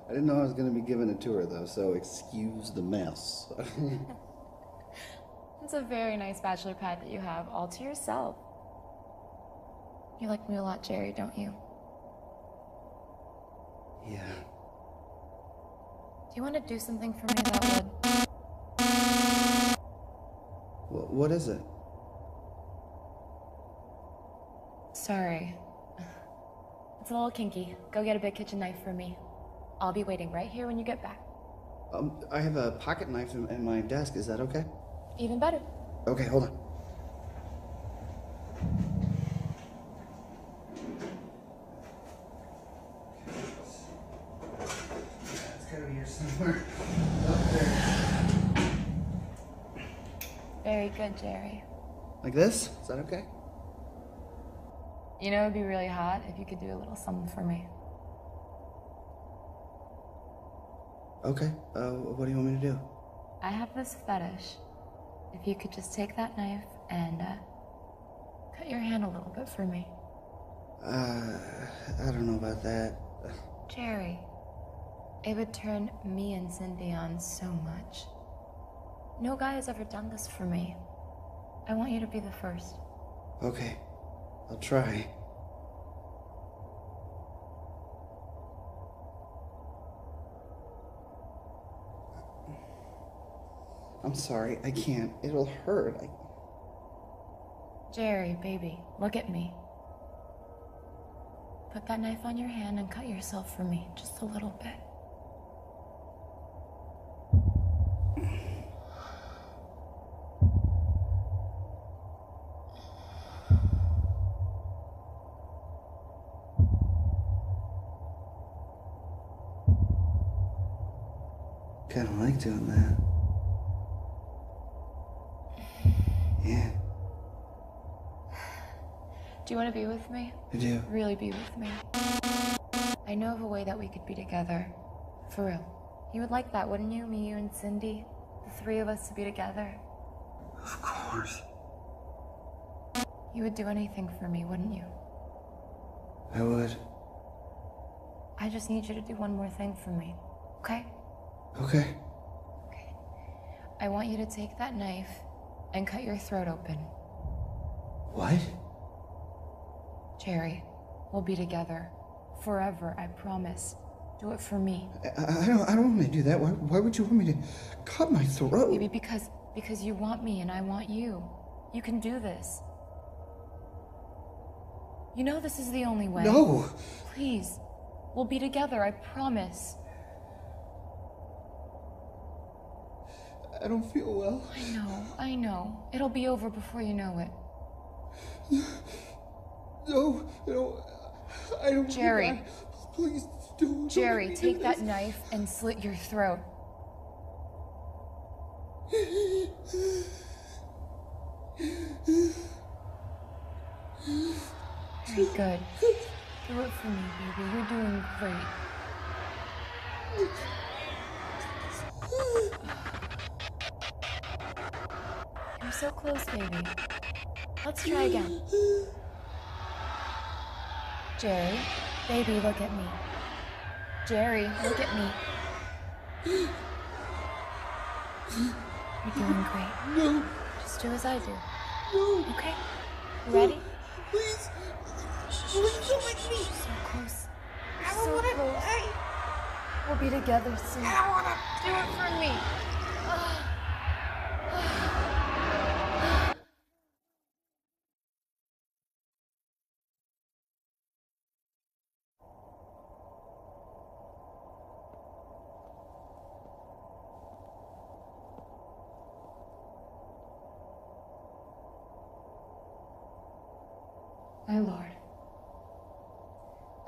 I didn't know I was going to be given a tour, though, so excuse the mess. It's a very nice bachelor pad that you have all to yourself. You like me a lot, Jerry, don't you? Yeah. Do you want to do something for me that would... What is it? Sorry. It's a little kinky. Go get a big kitchen knife for me. I'll be waiting right here when you get back. I have a pocket knife in my desk. Is that okay? Even better. Okay, hold on. It's gotta be here somewhere. Up there. Very good, Jerry. Like this? Is that okay? You know, it'd be really hot if you could do a little something for me. Okay. What do you want me to do? I have this fetish. If you could just take that knife and cut your hand a little bit for me. I don't know about that. Jerry, it would turn me and Cindy on so much. No guy has ever done this for me. I want you to be the first. Okay. I'll try. I'm sorry, I can't. It'll hurt. Jerry, baby, look at me. Put that knife on your hand and cut yourself for me, just a little bit. Kinda like doing that. Yeah. Do you want to be with me? I do. Really be with me. I know of a way that we could be together. For real. You would like that, wouldn't you? Me, you, and Cindy? The three of us to be together? Of course. You would do anything for me, wouldn't you? I would. I just need you to do one more thing for me, okay? Okay. I want you to take that knife and cut your throat open. What? Jerry, We'll be together. Forever, I promise. Do it for me. I don't want to do that. Why would you want me to cut my throat? Maybe because you want me and I want you. You can do this. You know this is the only way. No! Please. We'll be together, I promise. I don't feel well. I know. It'll be over before you know it. No, I don't. Jerry. Please don't. Jerry, take that knife and slit your throat. Very good. Do it for me, baby. You're doing great. You're so close, baby. Let's try again. Jerry, baby, look at me. Jerry, look at me. You're doing great. No. Just do as I do. No. Okay? You ready? Please. Please don't make me. So close. So close. We'll be together soon. I don't wanna. Do it for me. My Lord,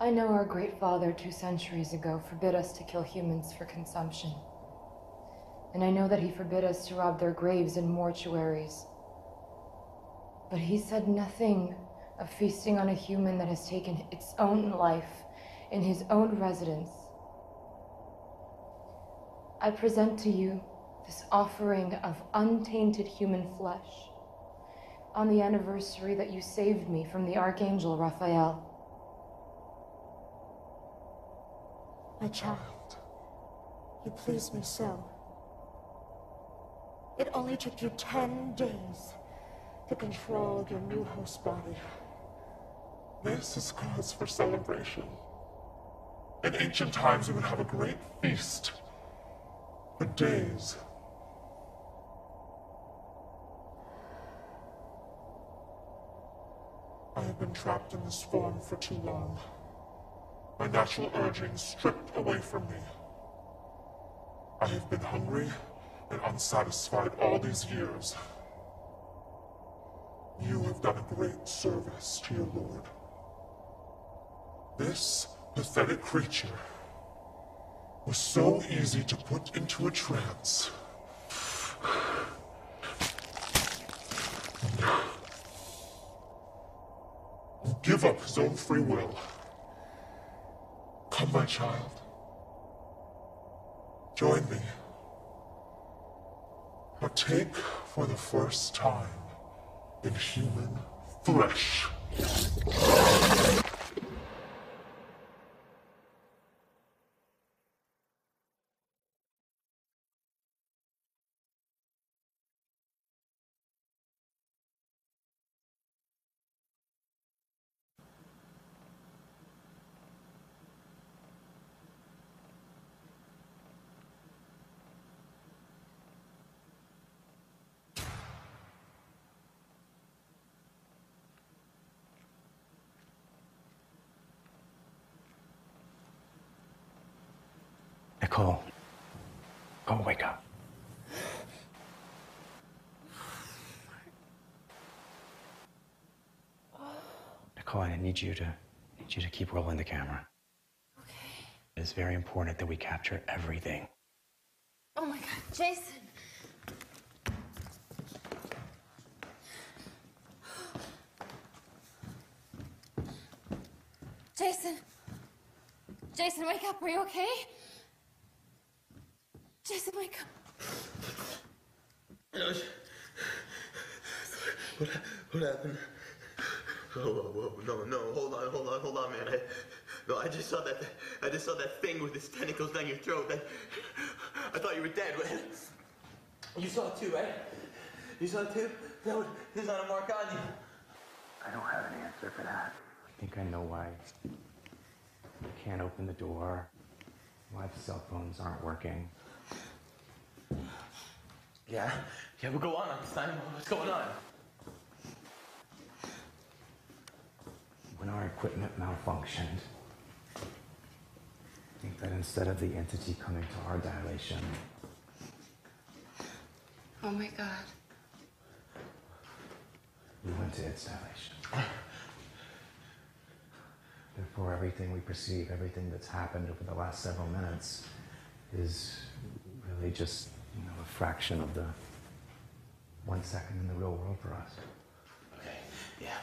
I know our great Father 2 centuries ago forbid us to kill humans for consumption. And I know that he forbid us to rob their graves in mortuaries. But he said nothing of feasting on a human that has taken its own life in his own residence. I present to you this offering of untainted human flesh on the anniversary that you saved me from the Archangel Raphael. My child, you please me so. It only took you 10 days to control your new host body. This is cause for celebration. In ancient times, we would have a great feast for days. I have been trapped in this form for too long. My natural urgings stripped away from me. I have been hungry and unsatisfied all these years. You have done a great service to your Lord. This pathetic creature was so easy to put into a trance. Give up his own free will. Come, my child. Join me. Partake for the first time in human flesh. Nicole. Oh, wake up. Nicole, I need you to keep rolling the camera. Okay. It's very important that we capture everything. Oh my God, Jason. Jason. Jason, wake up. Are you okay? Jason, wake up. What happened? Whoa, no, hold on, man. I just saw that thing with its tentacles down your throat. I thought you were dead. You saw it too, right? You saw it too? There's not a mark on you. I don't have an answer for that. think I know why you can't open the door, why the cell phones aren't working. Yeah, but go on, Einstein. What's going on? When our equipment malfunctioned, I think that instead of the entity coming to our dilation, Oh my God. we went to its dilation. Therefore, everything we perceive, everything that's happened over the last several minutes is really just, a fraction of the 1 second in the real world for us. Okay, yeah.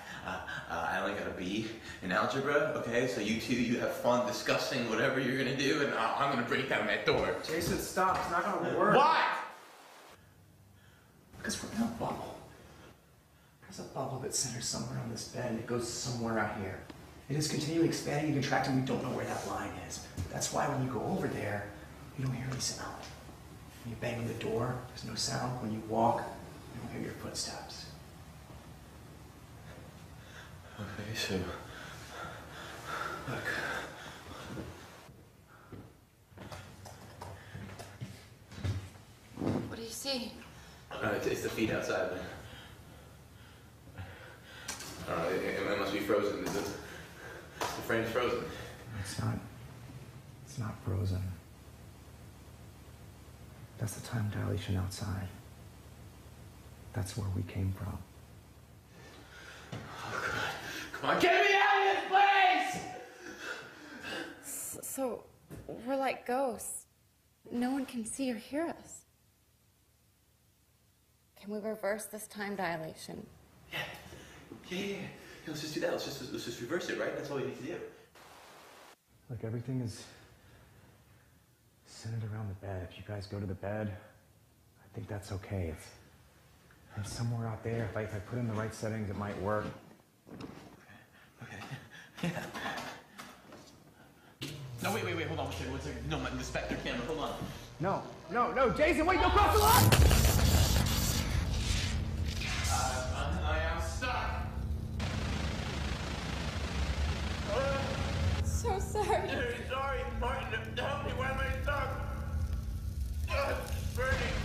I only got a B in algebra, okay? So you two, you have fun discussing whatever you're gonna do, and I'm gonna break down that door. Jason, stop. It's not gonna work. Why? Because we're in a bubble. There's a bubble that centers somewhere on this bed and it goes somewhere out here. It is continually expanding and contracting. We don't know where that line is. That's why when you go over there, you don't hear any sound. When you bang on the door, there's no sound. When you walk, you don't hear your footsteps. Okay, so... Look. What do you see? It's the feet outside. It must be frozen. The frame's frozen. It's not frozen. That's the time dilation outside. That's where we came from. Oh, God. Come on, get me out of this place! So, we're like ghosts. No one can see or hear us. Can we reverse this time dilation? Yeah. Let's just do that. Let's just reverse it, right? That's all we need to do. Look, everything is centered around the bed. If you guys go to the bed, I think that's okay. It's somewhere out there. If I put in the right settings, it might work. Okay. Yeah. No, wait, hold on one second. No, the Spectre camera, hold on. No, Jason, wait, don't cross the line! I am stuck. So sorry. Sorry, Martin, help me, why am I stuck? It's burning.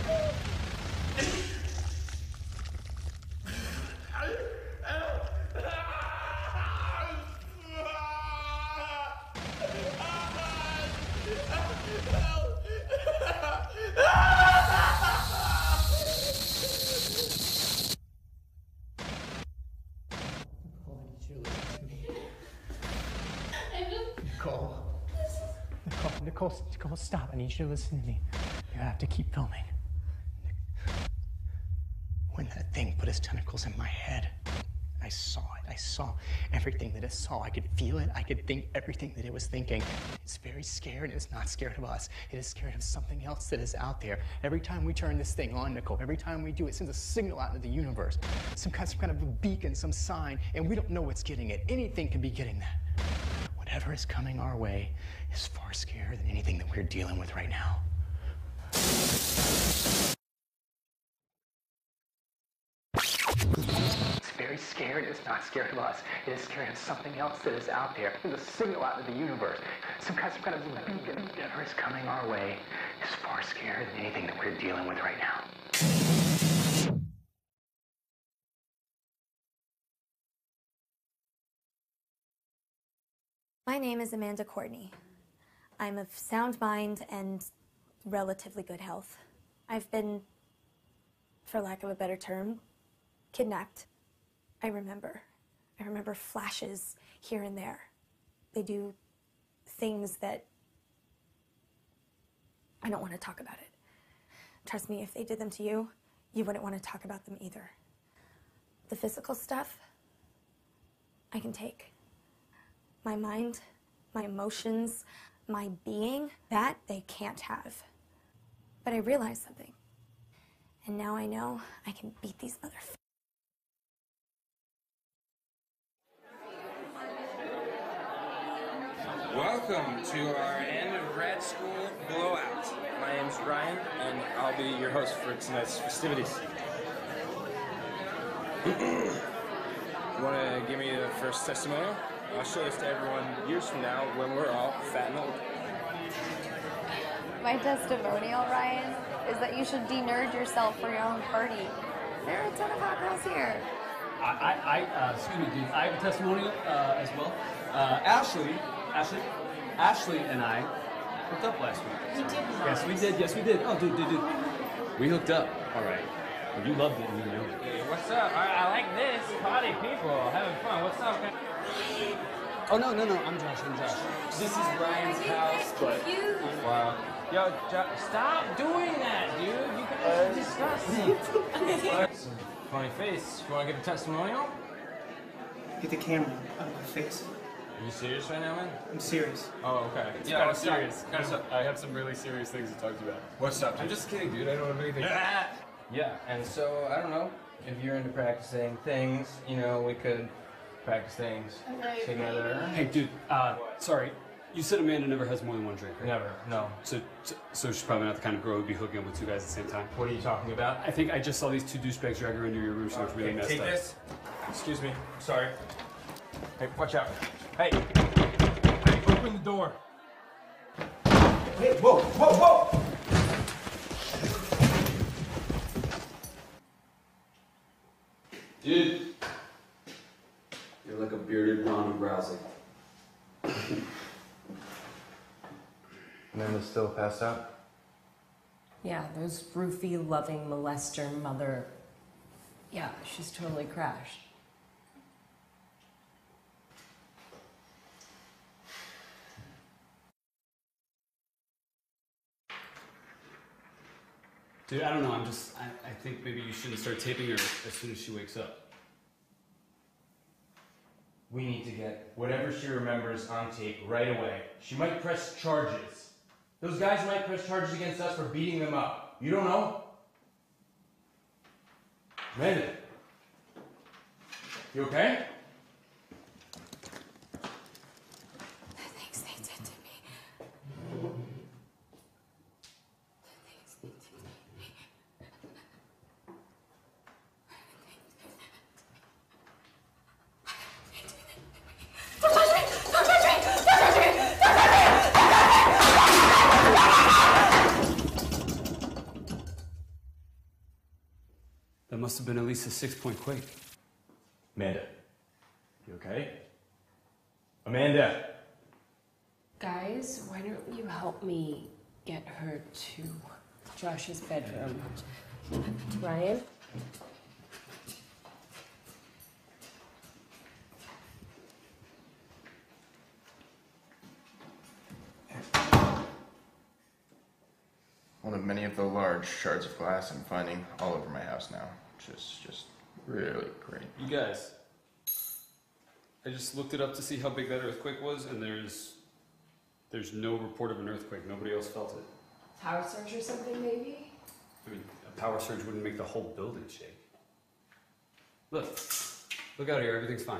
Nicole, stop. I need you to listen to me. You have to keep filming. When that thing put its tentacles in my head, I saw it. I saw everything that it saw. I could feel it. I could think everything that it was thinking. It's very scared. It's not scared of us. It is scared of something else that is out there. Every time we turn this thing on, Nicole, every time we do, it sends a signal out into the universe. Some kind of a beacon, some sign, and we don't know what's getting it. Anything can be getting that. Whatever is coming our way is far scarier than anything that we're dealing with right now. It's very scared. It's not scared of us. It is scared of something else that is out there. There's a signal out into the universe. Some kind of a beacon. Whatever is coming our way is far scarier than anything that we're dealing with right now. My name is Amanda Courtney. I'm of sound mind and relatively good health. I've been, for lack of a better term, kidnapped. I remember flashes here and there. They do things that I don't want to talk about it. Trust me, if they did them to you, you wouldn't want to talk about them either. The physical stuff, I can take. My mind, my emotions, my being, that they can't have. But I realized something. And now I know I can beat these motherfuckers. Welcome to our end of grad school blowout. My name's Ryan, and I'll be your host for tonight's festivities. You want to give me the first testimonial? I'll show this to everyone years from now when we're all fat and old. My testimonial, Ryan, is that you should de-nerd yourself for your own party. There are a ton of hot girls here. Excuse me, dude. I have a testimonial as well. Ashley and I hooked up last week. We did not. Yes, we did. Yes, we did. Oh, dude. We hooked up. All right. Well, you loved it and you know it. Hey, what's up? I like this. Party people having fun. What's up? Oh, no. I'm Josh. This is Ryan's house, but... Wow. Yo, stop doing that, dude. You can discuss it. Funny face. You want to give a testimonial? Get the camera out of my face. Are you serious right now, man? I'm serious. Oh, okay. It's kind of serious. I have some really serious things to talk to you about. What's up, dude? I'm just kidding, dude. I don't have anything. Yeah, and so, I don't know, if you're into practicing things, you know, we could practice things together. Hey, dude. Sorry. You said Amanda never has more than one drink, right? Never, no. So she's probably not the kind of girl who'd be hooking up with two guys at the same time. What are you talking about? I think I just saw these two douchebags drag her into your room, so it's really messed up. Take this. Excuse me. Sorry. Hey, watch out. Hey, open the door. Hey, whoa! Dude, you're like a bearded Ronda Rousey. Amanda's still passed out? Yeah, those roofie, loving molester mother. Yeah, she's totally crashed. Dude, I don't know, I think maybe you shouldn't start taping her as soon as she wakes up. We need to get whatever she remembers on tape right away. She might press charges. Those guys might press charges against us for beating them up. You don't know? Amanda, you okay? The things they did to me. That must have been at least a 6-point quake. Amanda, you okay? Amanda! Guys, why don't you help me get her to Josh's bedroom? Ryan? One of many of the large shards of glass I'm finding all over my house now, which is just really great. You guys, I just looked it up to see how big that earthquake was, and there's no report of an earthquake. Nobody else felt it. Power surge or something, maybe? I mean, a power surge wouldn't make the whole building shake. Look out here, everything's fine.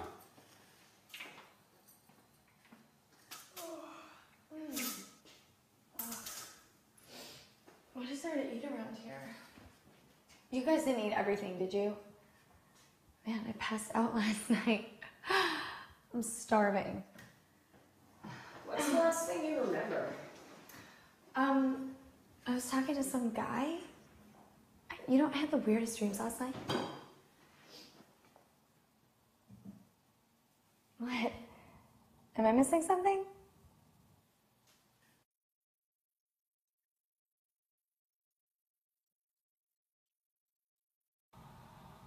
What is there to eat around here? You guys didn't eat everything, did you? Man, I passed out last night. I'm starving. What's the last thing you remember? I was talking to some guy. You know, I had the weirdest dreams last night. What? Am I missing something?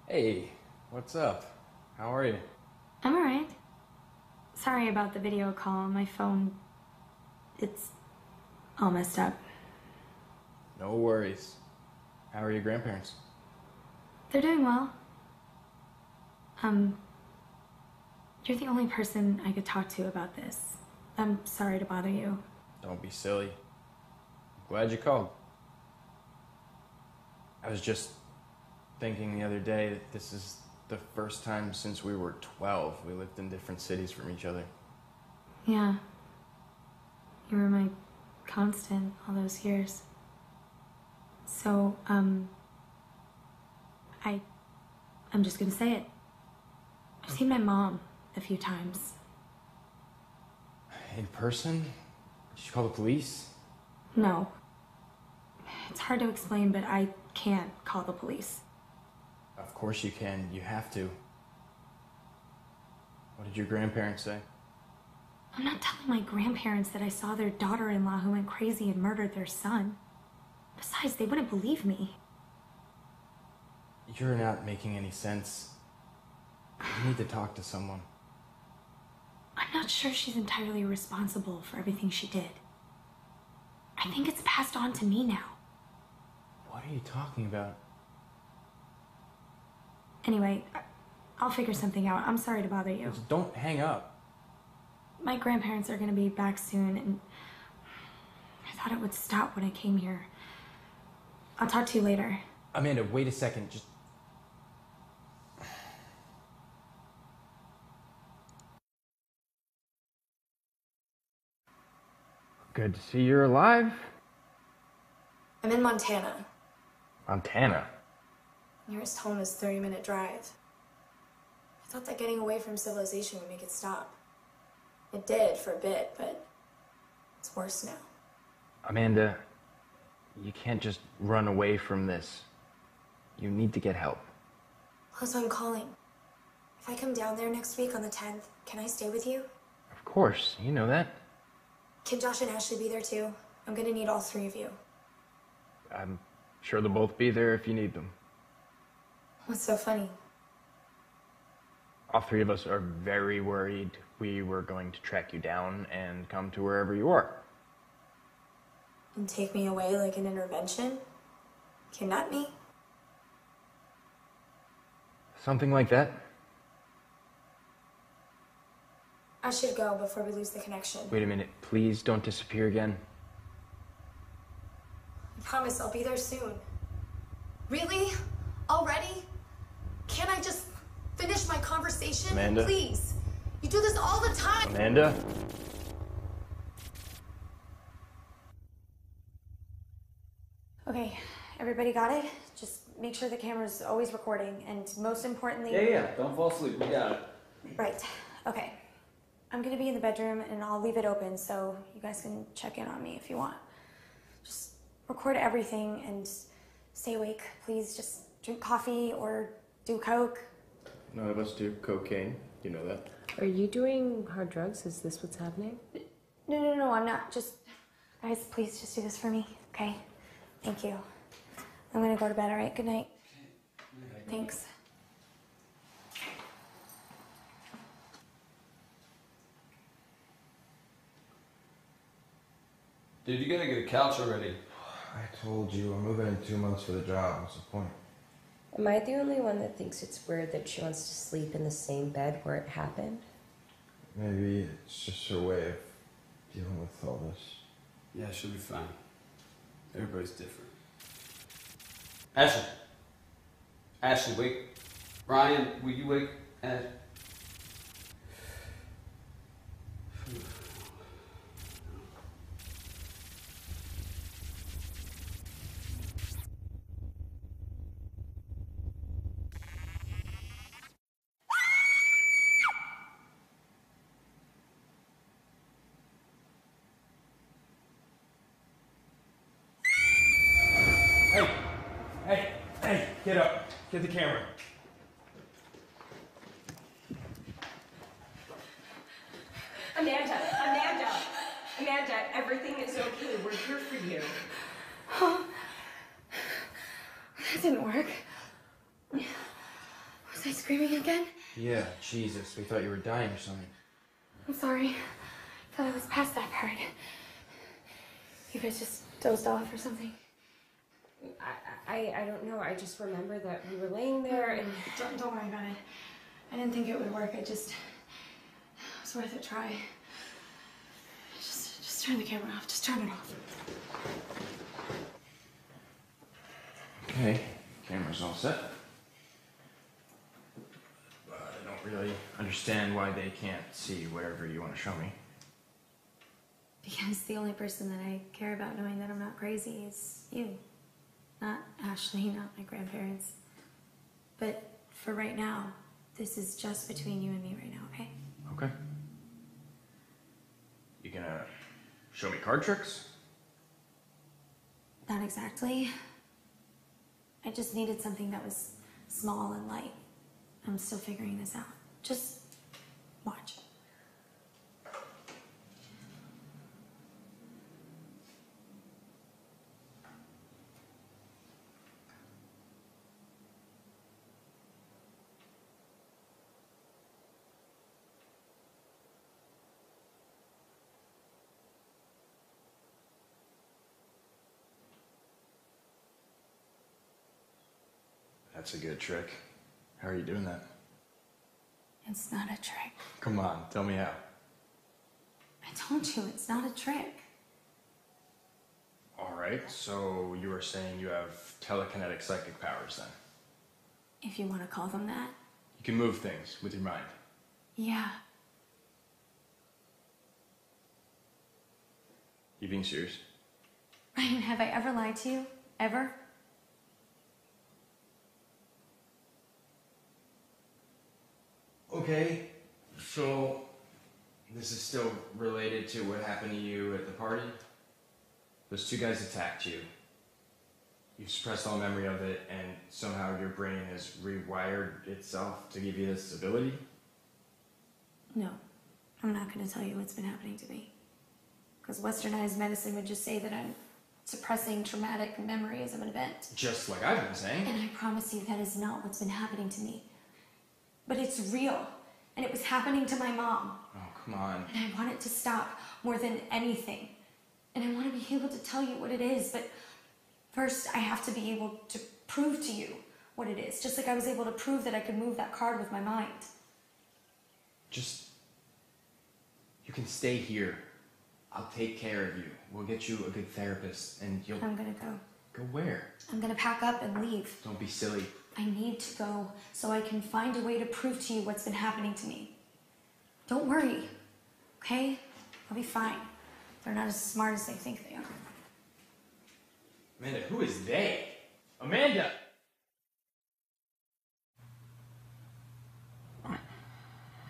Hey, what's up? How are you? I'm alright. Sorry about the video call. My phone, it's all messed up. No worries. How are your grandparents? They're doing well. You're the only person I could talk to about this. I'm sorry to bother you. Don't be silly. Glad you called. I was just thinking the other day that this is the first time since we were 12 we lived in different cities from each other. Yeah. You were my constant all those years. So, I'm just gonna say it. I've seen my mom a few times. In person? Did you call the police? No. It's hard to explain, but I can't call the police. Of course you can. You have to. What did your grandparents say? I'm not telling my grandparents that I saw their daughter-in-law who went crazy and murdered their son. Besides, they wouldn't believe me. You're not making any sense. You need to talk to someone. I'm not sure she's entirely responsible for everything she did. I think it's passed on to me now. What are you talking about? Anyway, I'll figure something out. I'm sorry to bother you. Just don't hang up. My grandparents are gonna be back soon, and I thought it would stop when I came here. I'll talk to you later. Amanda, wait a second. Just... Good to see you're alive. I'm in Montana. Montana? Nearest home is a 30-minute drive. I thought that getting away from civilization would make it stop. It did for a bit, but it's worse now. Amanda, you can't just run away from this. You need to get help. That's why I'm calling. If I come down there next week on the 10th, can I stay with you? Of course, you know that. Can Josh and Ashley be there too? I'm gonna need all three of you. I'm sure they'll both be there if you need them. What's so funny? All three of us are very worried we were going to track you down and come to wherever you are. And take me away like an intervention? Kidnap me? Something like that. I should go before we lose the connection. Wait a minute, please don't disappear again. I promise I'll be there soon. Really? Already? Can't I just finish my conversation? Amanda? Please. You do this all the time. Amanda? Okay, everybody got it? Just make sure the camera's always recording, and most importantly... Yeah, don't fall asleep, we got it. Right, okay. I'm gonna be in the bedroom, and I'll leave it open so you guys can check in on me if you want. Just record everything and stay awake. Please just drink coffee or do coke. None of us do cocaine. You know that. Are you doing hard drugs? Is this what's happening? No, I'm not. Just, guys, please just do this for me, okay? Thank you. I'm gonna go to bed, all right? Good night. Thanks. Dude, you gotta get a couch already. I told you, I'm moving in 2 months for the job. What's the point? Am I the only one that thinks it's weird that she wants to sleep in the same bed where it happened? Maybe it's just her way of dealing with all this. Yeah, she'll be fine. Everybody's different. Ashley. Ashley, wake. Ryan, will you wake? Hey, get up. Get the camera. Amanda, everything is okay. We're here for you. Oh, that didn't work. Was I screaming again? Yeah, Jesus, we thought you were dying or something. I'm sorry. I thought I was past that part. You guys just dozed off or something. I don't know. I just remember that we were laying there and... Don't worry about it. I didn't think it would work. It was worth a try. Just turn the camera off. Just turn it off. Okay, camera's all set. I don't really understand why they can't see whatever you want to show me. Because the only person that I care about knowing that I'm not crazy is you. Not Ashley, not my grandparents. But for right now, this is just between you and me right now, okay? Okay. You gonna show me card tricks? Not exactly. I just needed something that was small and light. I'm still figuring this out. Just watch. That's a good trick. How are you doing that? It's not a trick. Come on, tell me how. I told you, it's not a trick. Alright, so you were saying you have telekinetic psychic powers then? If you want to call them that. You can move things with your mind. Yeah. You being serious? Ryan, have I ever lied to you? Ever? Okay, so this is still related to what happened to you at the party? Those two guys attacked you. You've suppressed all memory of it, and somehow your brain has rewired itself to give you this ability? No. I'm not going to tell you what's been happening to me. Because westernized medicine would just say that I'm suppressing traumatic memories of an event. Just like I've been saying. And I promise you that is not what's been happening to me. But it's real. And it was happening to my mom. Oh, come on. And I want it to stop more than anything. And I want to be able to tell you what it is, but first I have to be able to prove to you what it is. Just like I was able to prove that I could move that card with my mind. You can stay here. I'll take care of you. We'll get you a good therapist, and you'll... I'm gonna go. Go where? I'm gonna pack up and leave. Don't be silly. I need to go so I can find a way to prove to you what's been happening to me. Don't worry, okay? I'll be fine. They're not as smart as they think they are. Amanda, who is they? Amanda!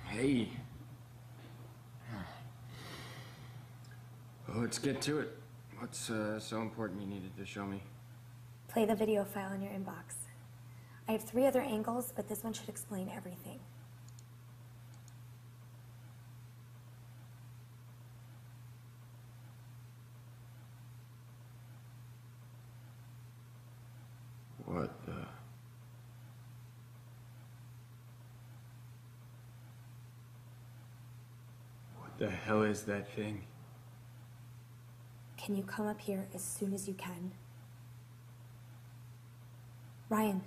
Hey. Well, let's get to it. What's so important you needed to show me? Play the video file in your inbox. I have 3 other angles, but this one should explain everything. What the... What the hell is that thing? Can you come up here as soon as you can? Ryan,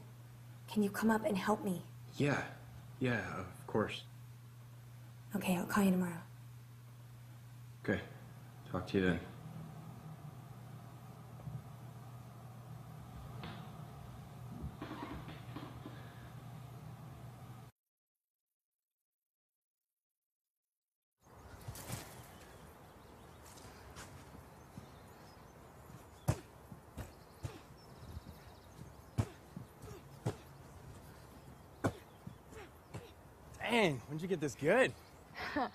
can you come up and help me? Yeah, of course. Okay, I'll call you tomorrow. Okay, talk to you then. Dang, when'd you get this good? Could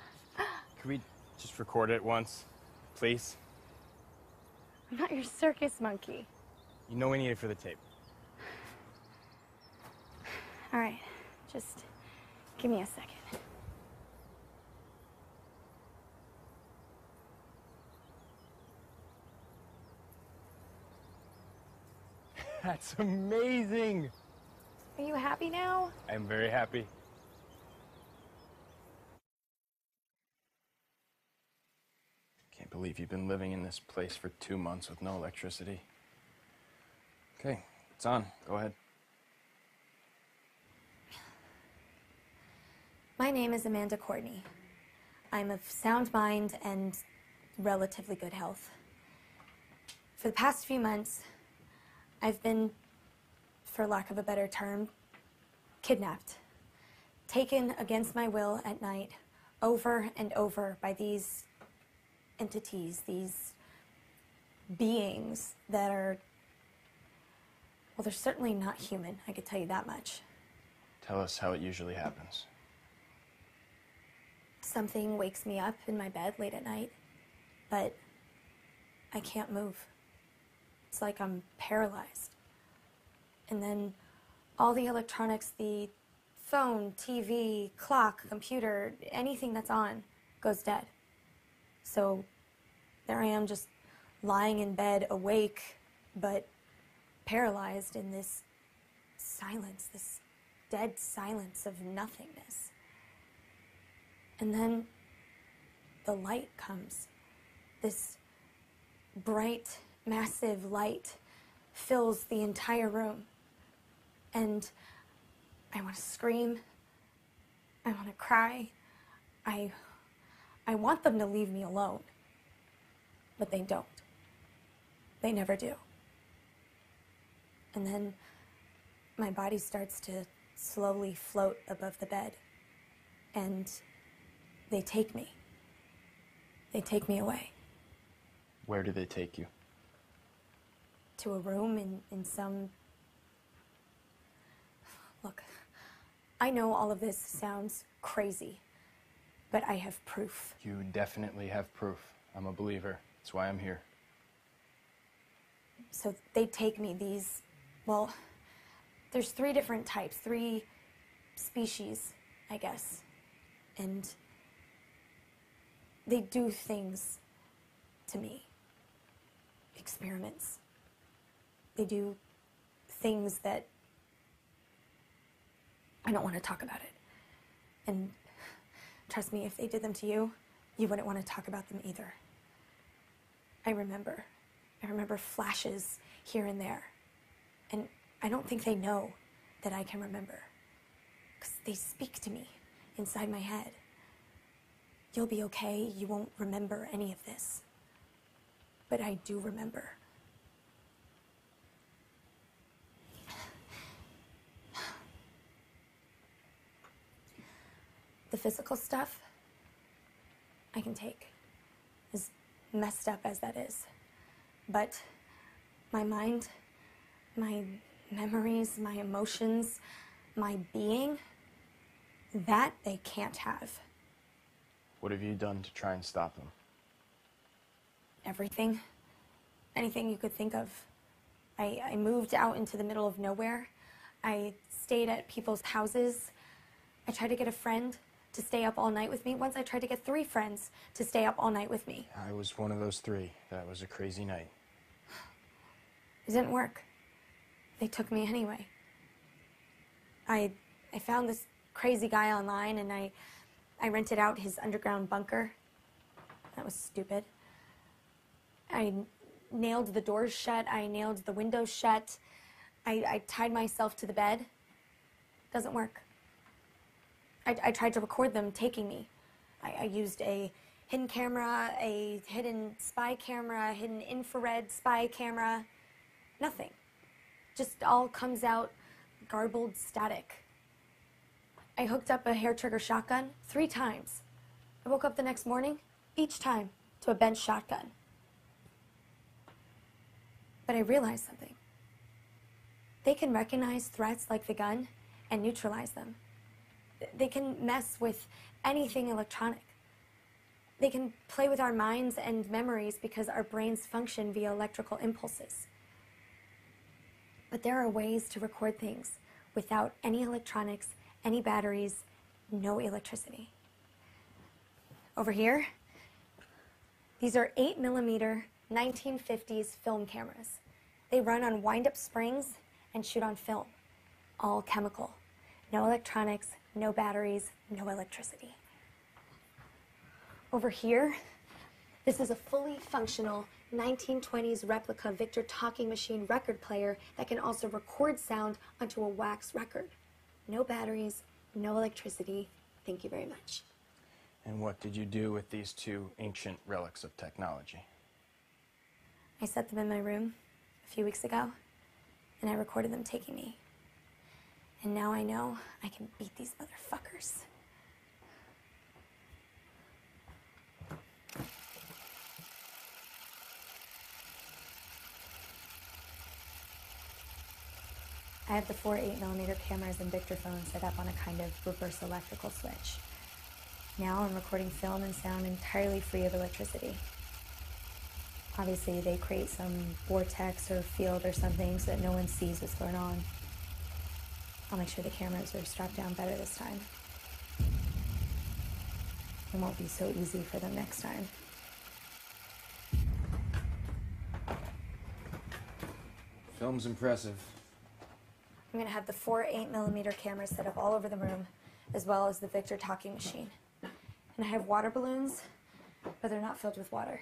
we just record it once, please? I'm not your circus monkey. You know we need it for the tape. All right, just give me a second. That's amazing! Are you happy now? I'm very happy. Can't believe you've been living in this place for 2 months with no electricity. Okay, it's on. Go ahead. My name is Amanda Courtney. I'm of sound mind and relatively good health. For the past few months, I've been, for lack of a better term, kidnapped. Taken against my will at night, over and over by these entities, these beings that are, well, they're certainly not human, I could tell you that much. Tell us how it usually happens. Something wakes me up in my bed late at night, but I can't move. It's like I'm paralyzed. And then all the electronics, the phone, TV, clock, computer, anything that's on goes dead. So there I am just lying in bed, awake, but paralyzed in this silence, this dead silence of nothingness. And then the light comes. This bright, massive light fills the entire room. And I want to scream. I want to cry. I want them to leave me alone. But they don't. They never do. And then my body starts to slowly float above the bed. And they take me. They take me away. Where do they take you? To a room in some... Look, I know all of this sounds crazy, but I have proof. You definitely have proof. I'm a believer. That's why I'm here. So they take me, these, well, there's 3 different types, 3 species, I guess. And they do things to me. Experiments. They do things that I don't want to talk about it. And trust me, if they did them to you, you wouldn't want to talk about them either. I remember flashes here and there. And I don't think they know that I can remember. Because they speak to me inside my head. You'll be okay, you won't remember any of this. But I do remember. The physical stuff, I can take, as messed up as that is. But my mind, my memories, my emotions, my being, that they can't have. What have you done to try and stop them? Everything. Anything you could think of. I moved out into the middle of nowhere. I stayed at people's houses. I tried to get a friend to stay up all night with me. Once I tried to get 3 friends to stay up all night with me. I was one of those 3. That was a crazy night. It didn't work. They took me anyway. I found this crazy guy online and I rented out his underground bunker. That was stupid. I nailed the doors shut. I nailed the windows shut. I tied myself to the bed. Doesn't work. I tried to record them taking me. I used a hidden camera, a hidden spy camera, a hidden infrared spy camera. Nothing. Just all comes out garbled static. I hooked up a hair trigger shotgun 3 times. I woke up the next morning, each time, to a bent shotgun. But I realized something. They can recognize threats like the gun and neutralize them. They can mess with anything electronic. They can play with our minds and memories because our brains function via electrical impulses. But there are ways to record things without any electronics, any batteries, no electricity. Over here, these are 8mm 1950s film cameras. They run on wind-up springs and shoot on film, all chemical. No electronics, no batteries, no electricity. Over here, this is a fully functional 1920s replica Victor talking machine record player that can also record sound onto a wax record. No batteries, no electricity. Thank you very much. And what did you do with these 2 ancient relics of technology? I set them in my room a few weeks ago, and I recorded them taking me. And now I know I can beat these motherfuckers. I have the 4 8mm cameras and Victor phones set up on a kind of reverse electrical switch. Now I'm recording film and sound entirely free of electricity. Obviously, they create some vortex or field or something so that no one sees what's going on. I'll make sure the cameras are strapped down better this time. It won't be so easy for them next time. Film's impressive. I'm gonna have the 4 8mm cameras set up all over the room, as well as the Victor talking machine. And I have water balloons, but they're not filled with water.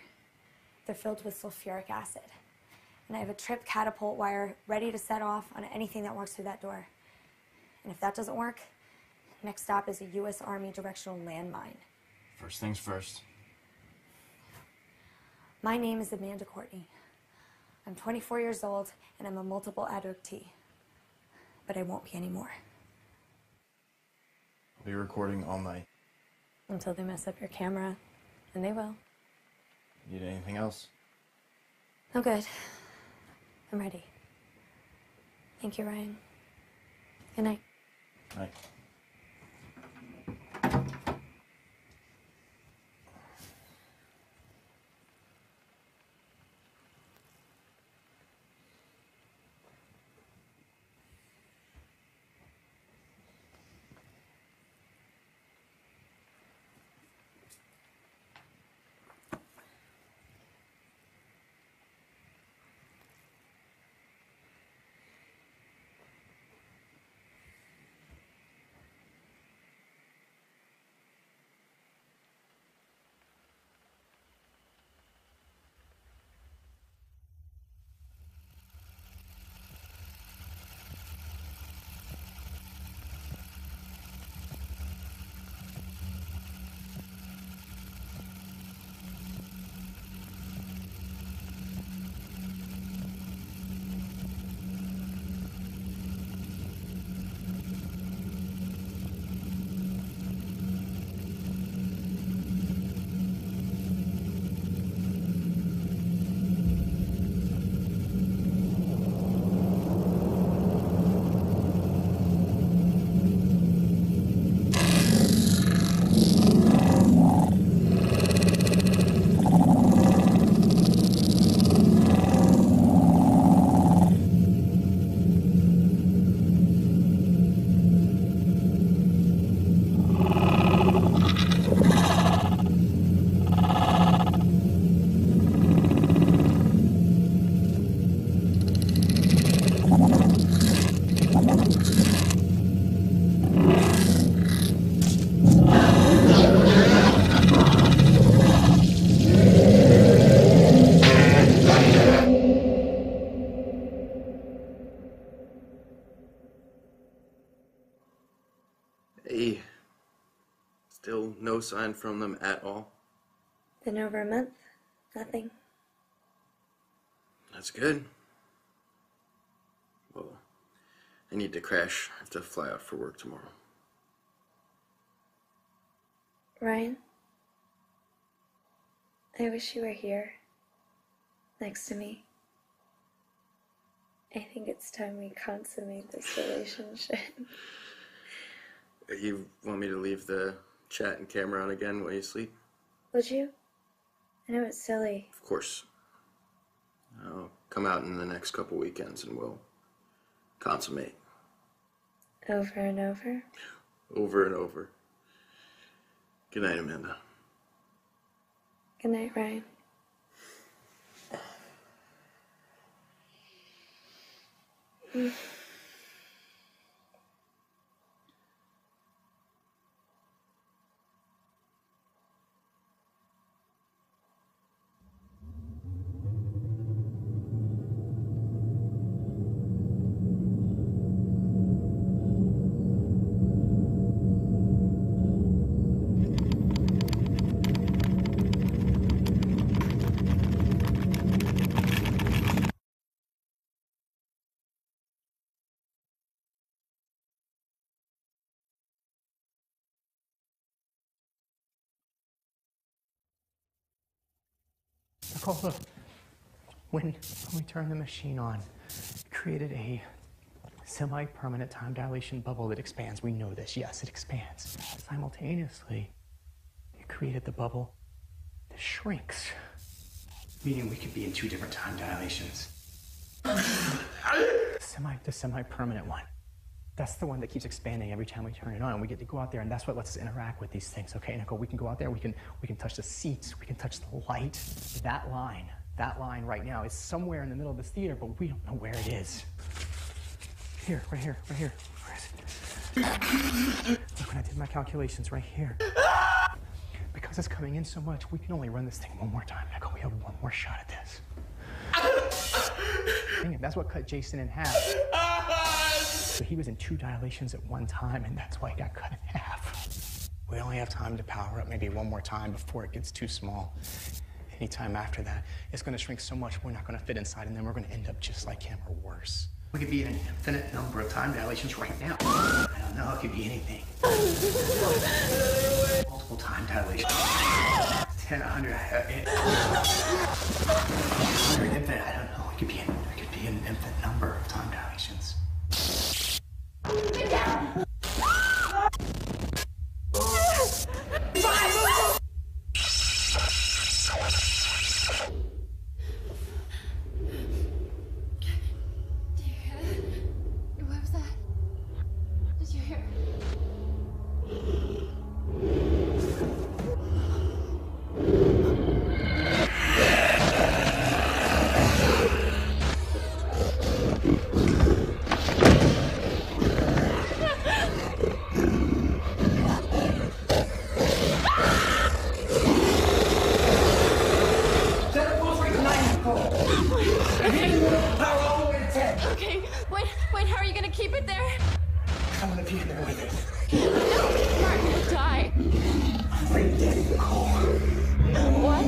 They're filled with sulfuric acid. And I have a trip catapult wire ready to set off on anything that walks through that door. And if that doesn't work, next stop is a U.S. Army directional landmine. First things first. My name is Amanda Courtney. I'm 24 years old, and I'm a multiple abductee. But I won't be anymore. I'll be recording all night. Until they mess up your camera, and they will. Need anything else? Oh, good. I'm ready. Thank you, Ryan. Good night. Night. Hey, still no sign from them at all? Been over a month. Nothing. That's good. Well, I need to crash. I have to fly out for work tomorrow. Ryan, I wish you were here, next to me. I think it's time we consummate this relationship. You want me to leave the chat and camera on again while you sleep? Would you? I know it's silly. Of course. I'll come out in the next couple weekends and we'll consummate. Over and over? Over and over. Good night, Amanda. Good night, Ryan. Look, when we turned the machine on, it created a semi-permanent time dilation bubble that expands. We know this. Yes, it expands. Simultaneously, it created the bubble that shrinks. Meaning we could be in 2 different time dilations. The semi-permanent one. That's the one that keeps expanding every time we turn it on. We get to go out there, and that's what lets us interact with these things. Okay, Nicole, we can go out there, we can touch the seats, we can touch the light. That line right now is somewhere in the middle of this theater, but we don't know where it is. Here, right here, right here. Where is it? Look, when I did my calculations right here. Because it's coming in so much, we can only run this thing one more time. Nicole, we have one more shot at this. That's what cut Jason in half. So he was in 2 dilations at one time, and that's why he got cut in half. We only have time to power up maybe one more time before it gets too small. Anytime after that, it's going to shrink so much we're not going to fit inside, and then we're going to end up just like him or worse. We could be in an infinite number of time dilations right now. I don't know, it could be anything. Multiple time dilations. 10, 100, 100 infinite, I don't know. It could be an infinite number of time dilations. Get down! Wait, how are you gonna keep it there? I'm gonna be in there with it. No, Mark, you'll die. I'm afraid dead, Nicole. What?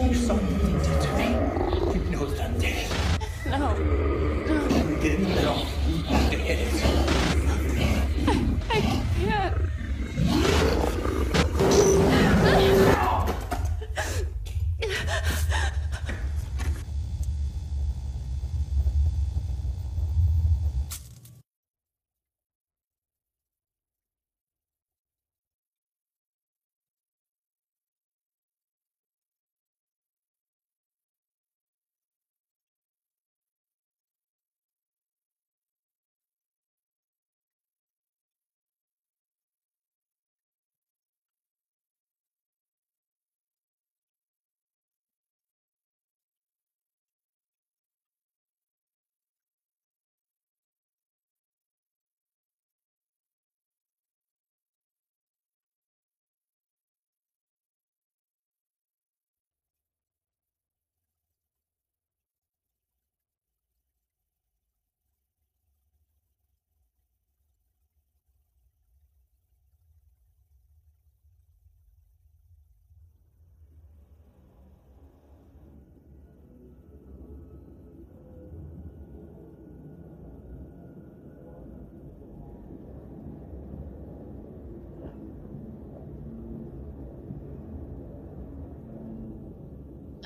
You're so addicted to me. You know that I'm dead. No. When we get in the middle, you have to hit it. I can't.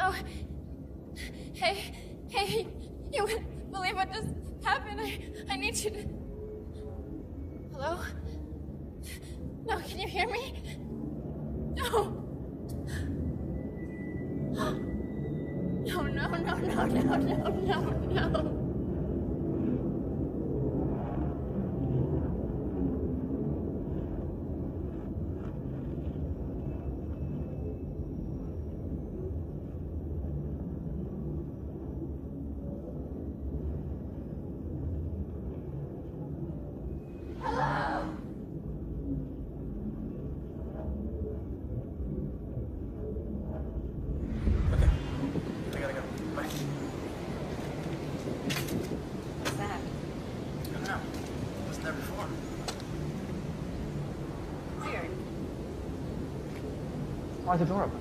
Oh, hey, you wouldn't believe what just happened. I need you to... Hello? No, can you hear me? No. No. Why is the door open?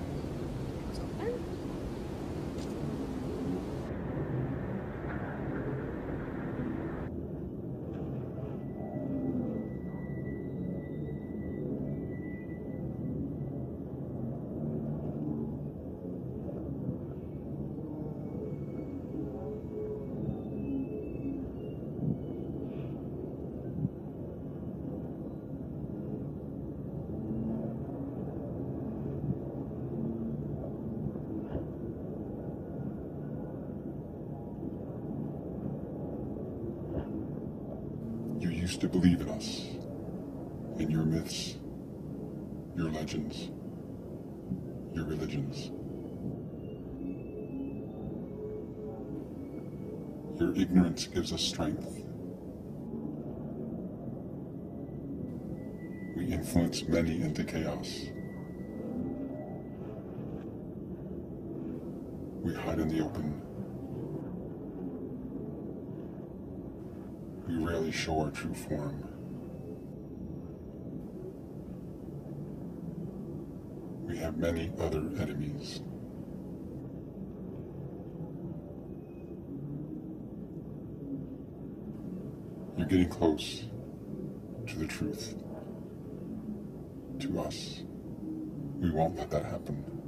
used to believe in us, in your myths, your legends, your religions. Your ignorance gives us strength. We influence many into chaos. We hide in the open. We rarely show our true form. We have many other enemies. You're getting close to the truth. To us. We won't let that happen.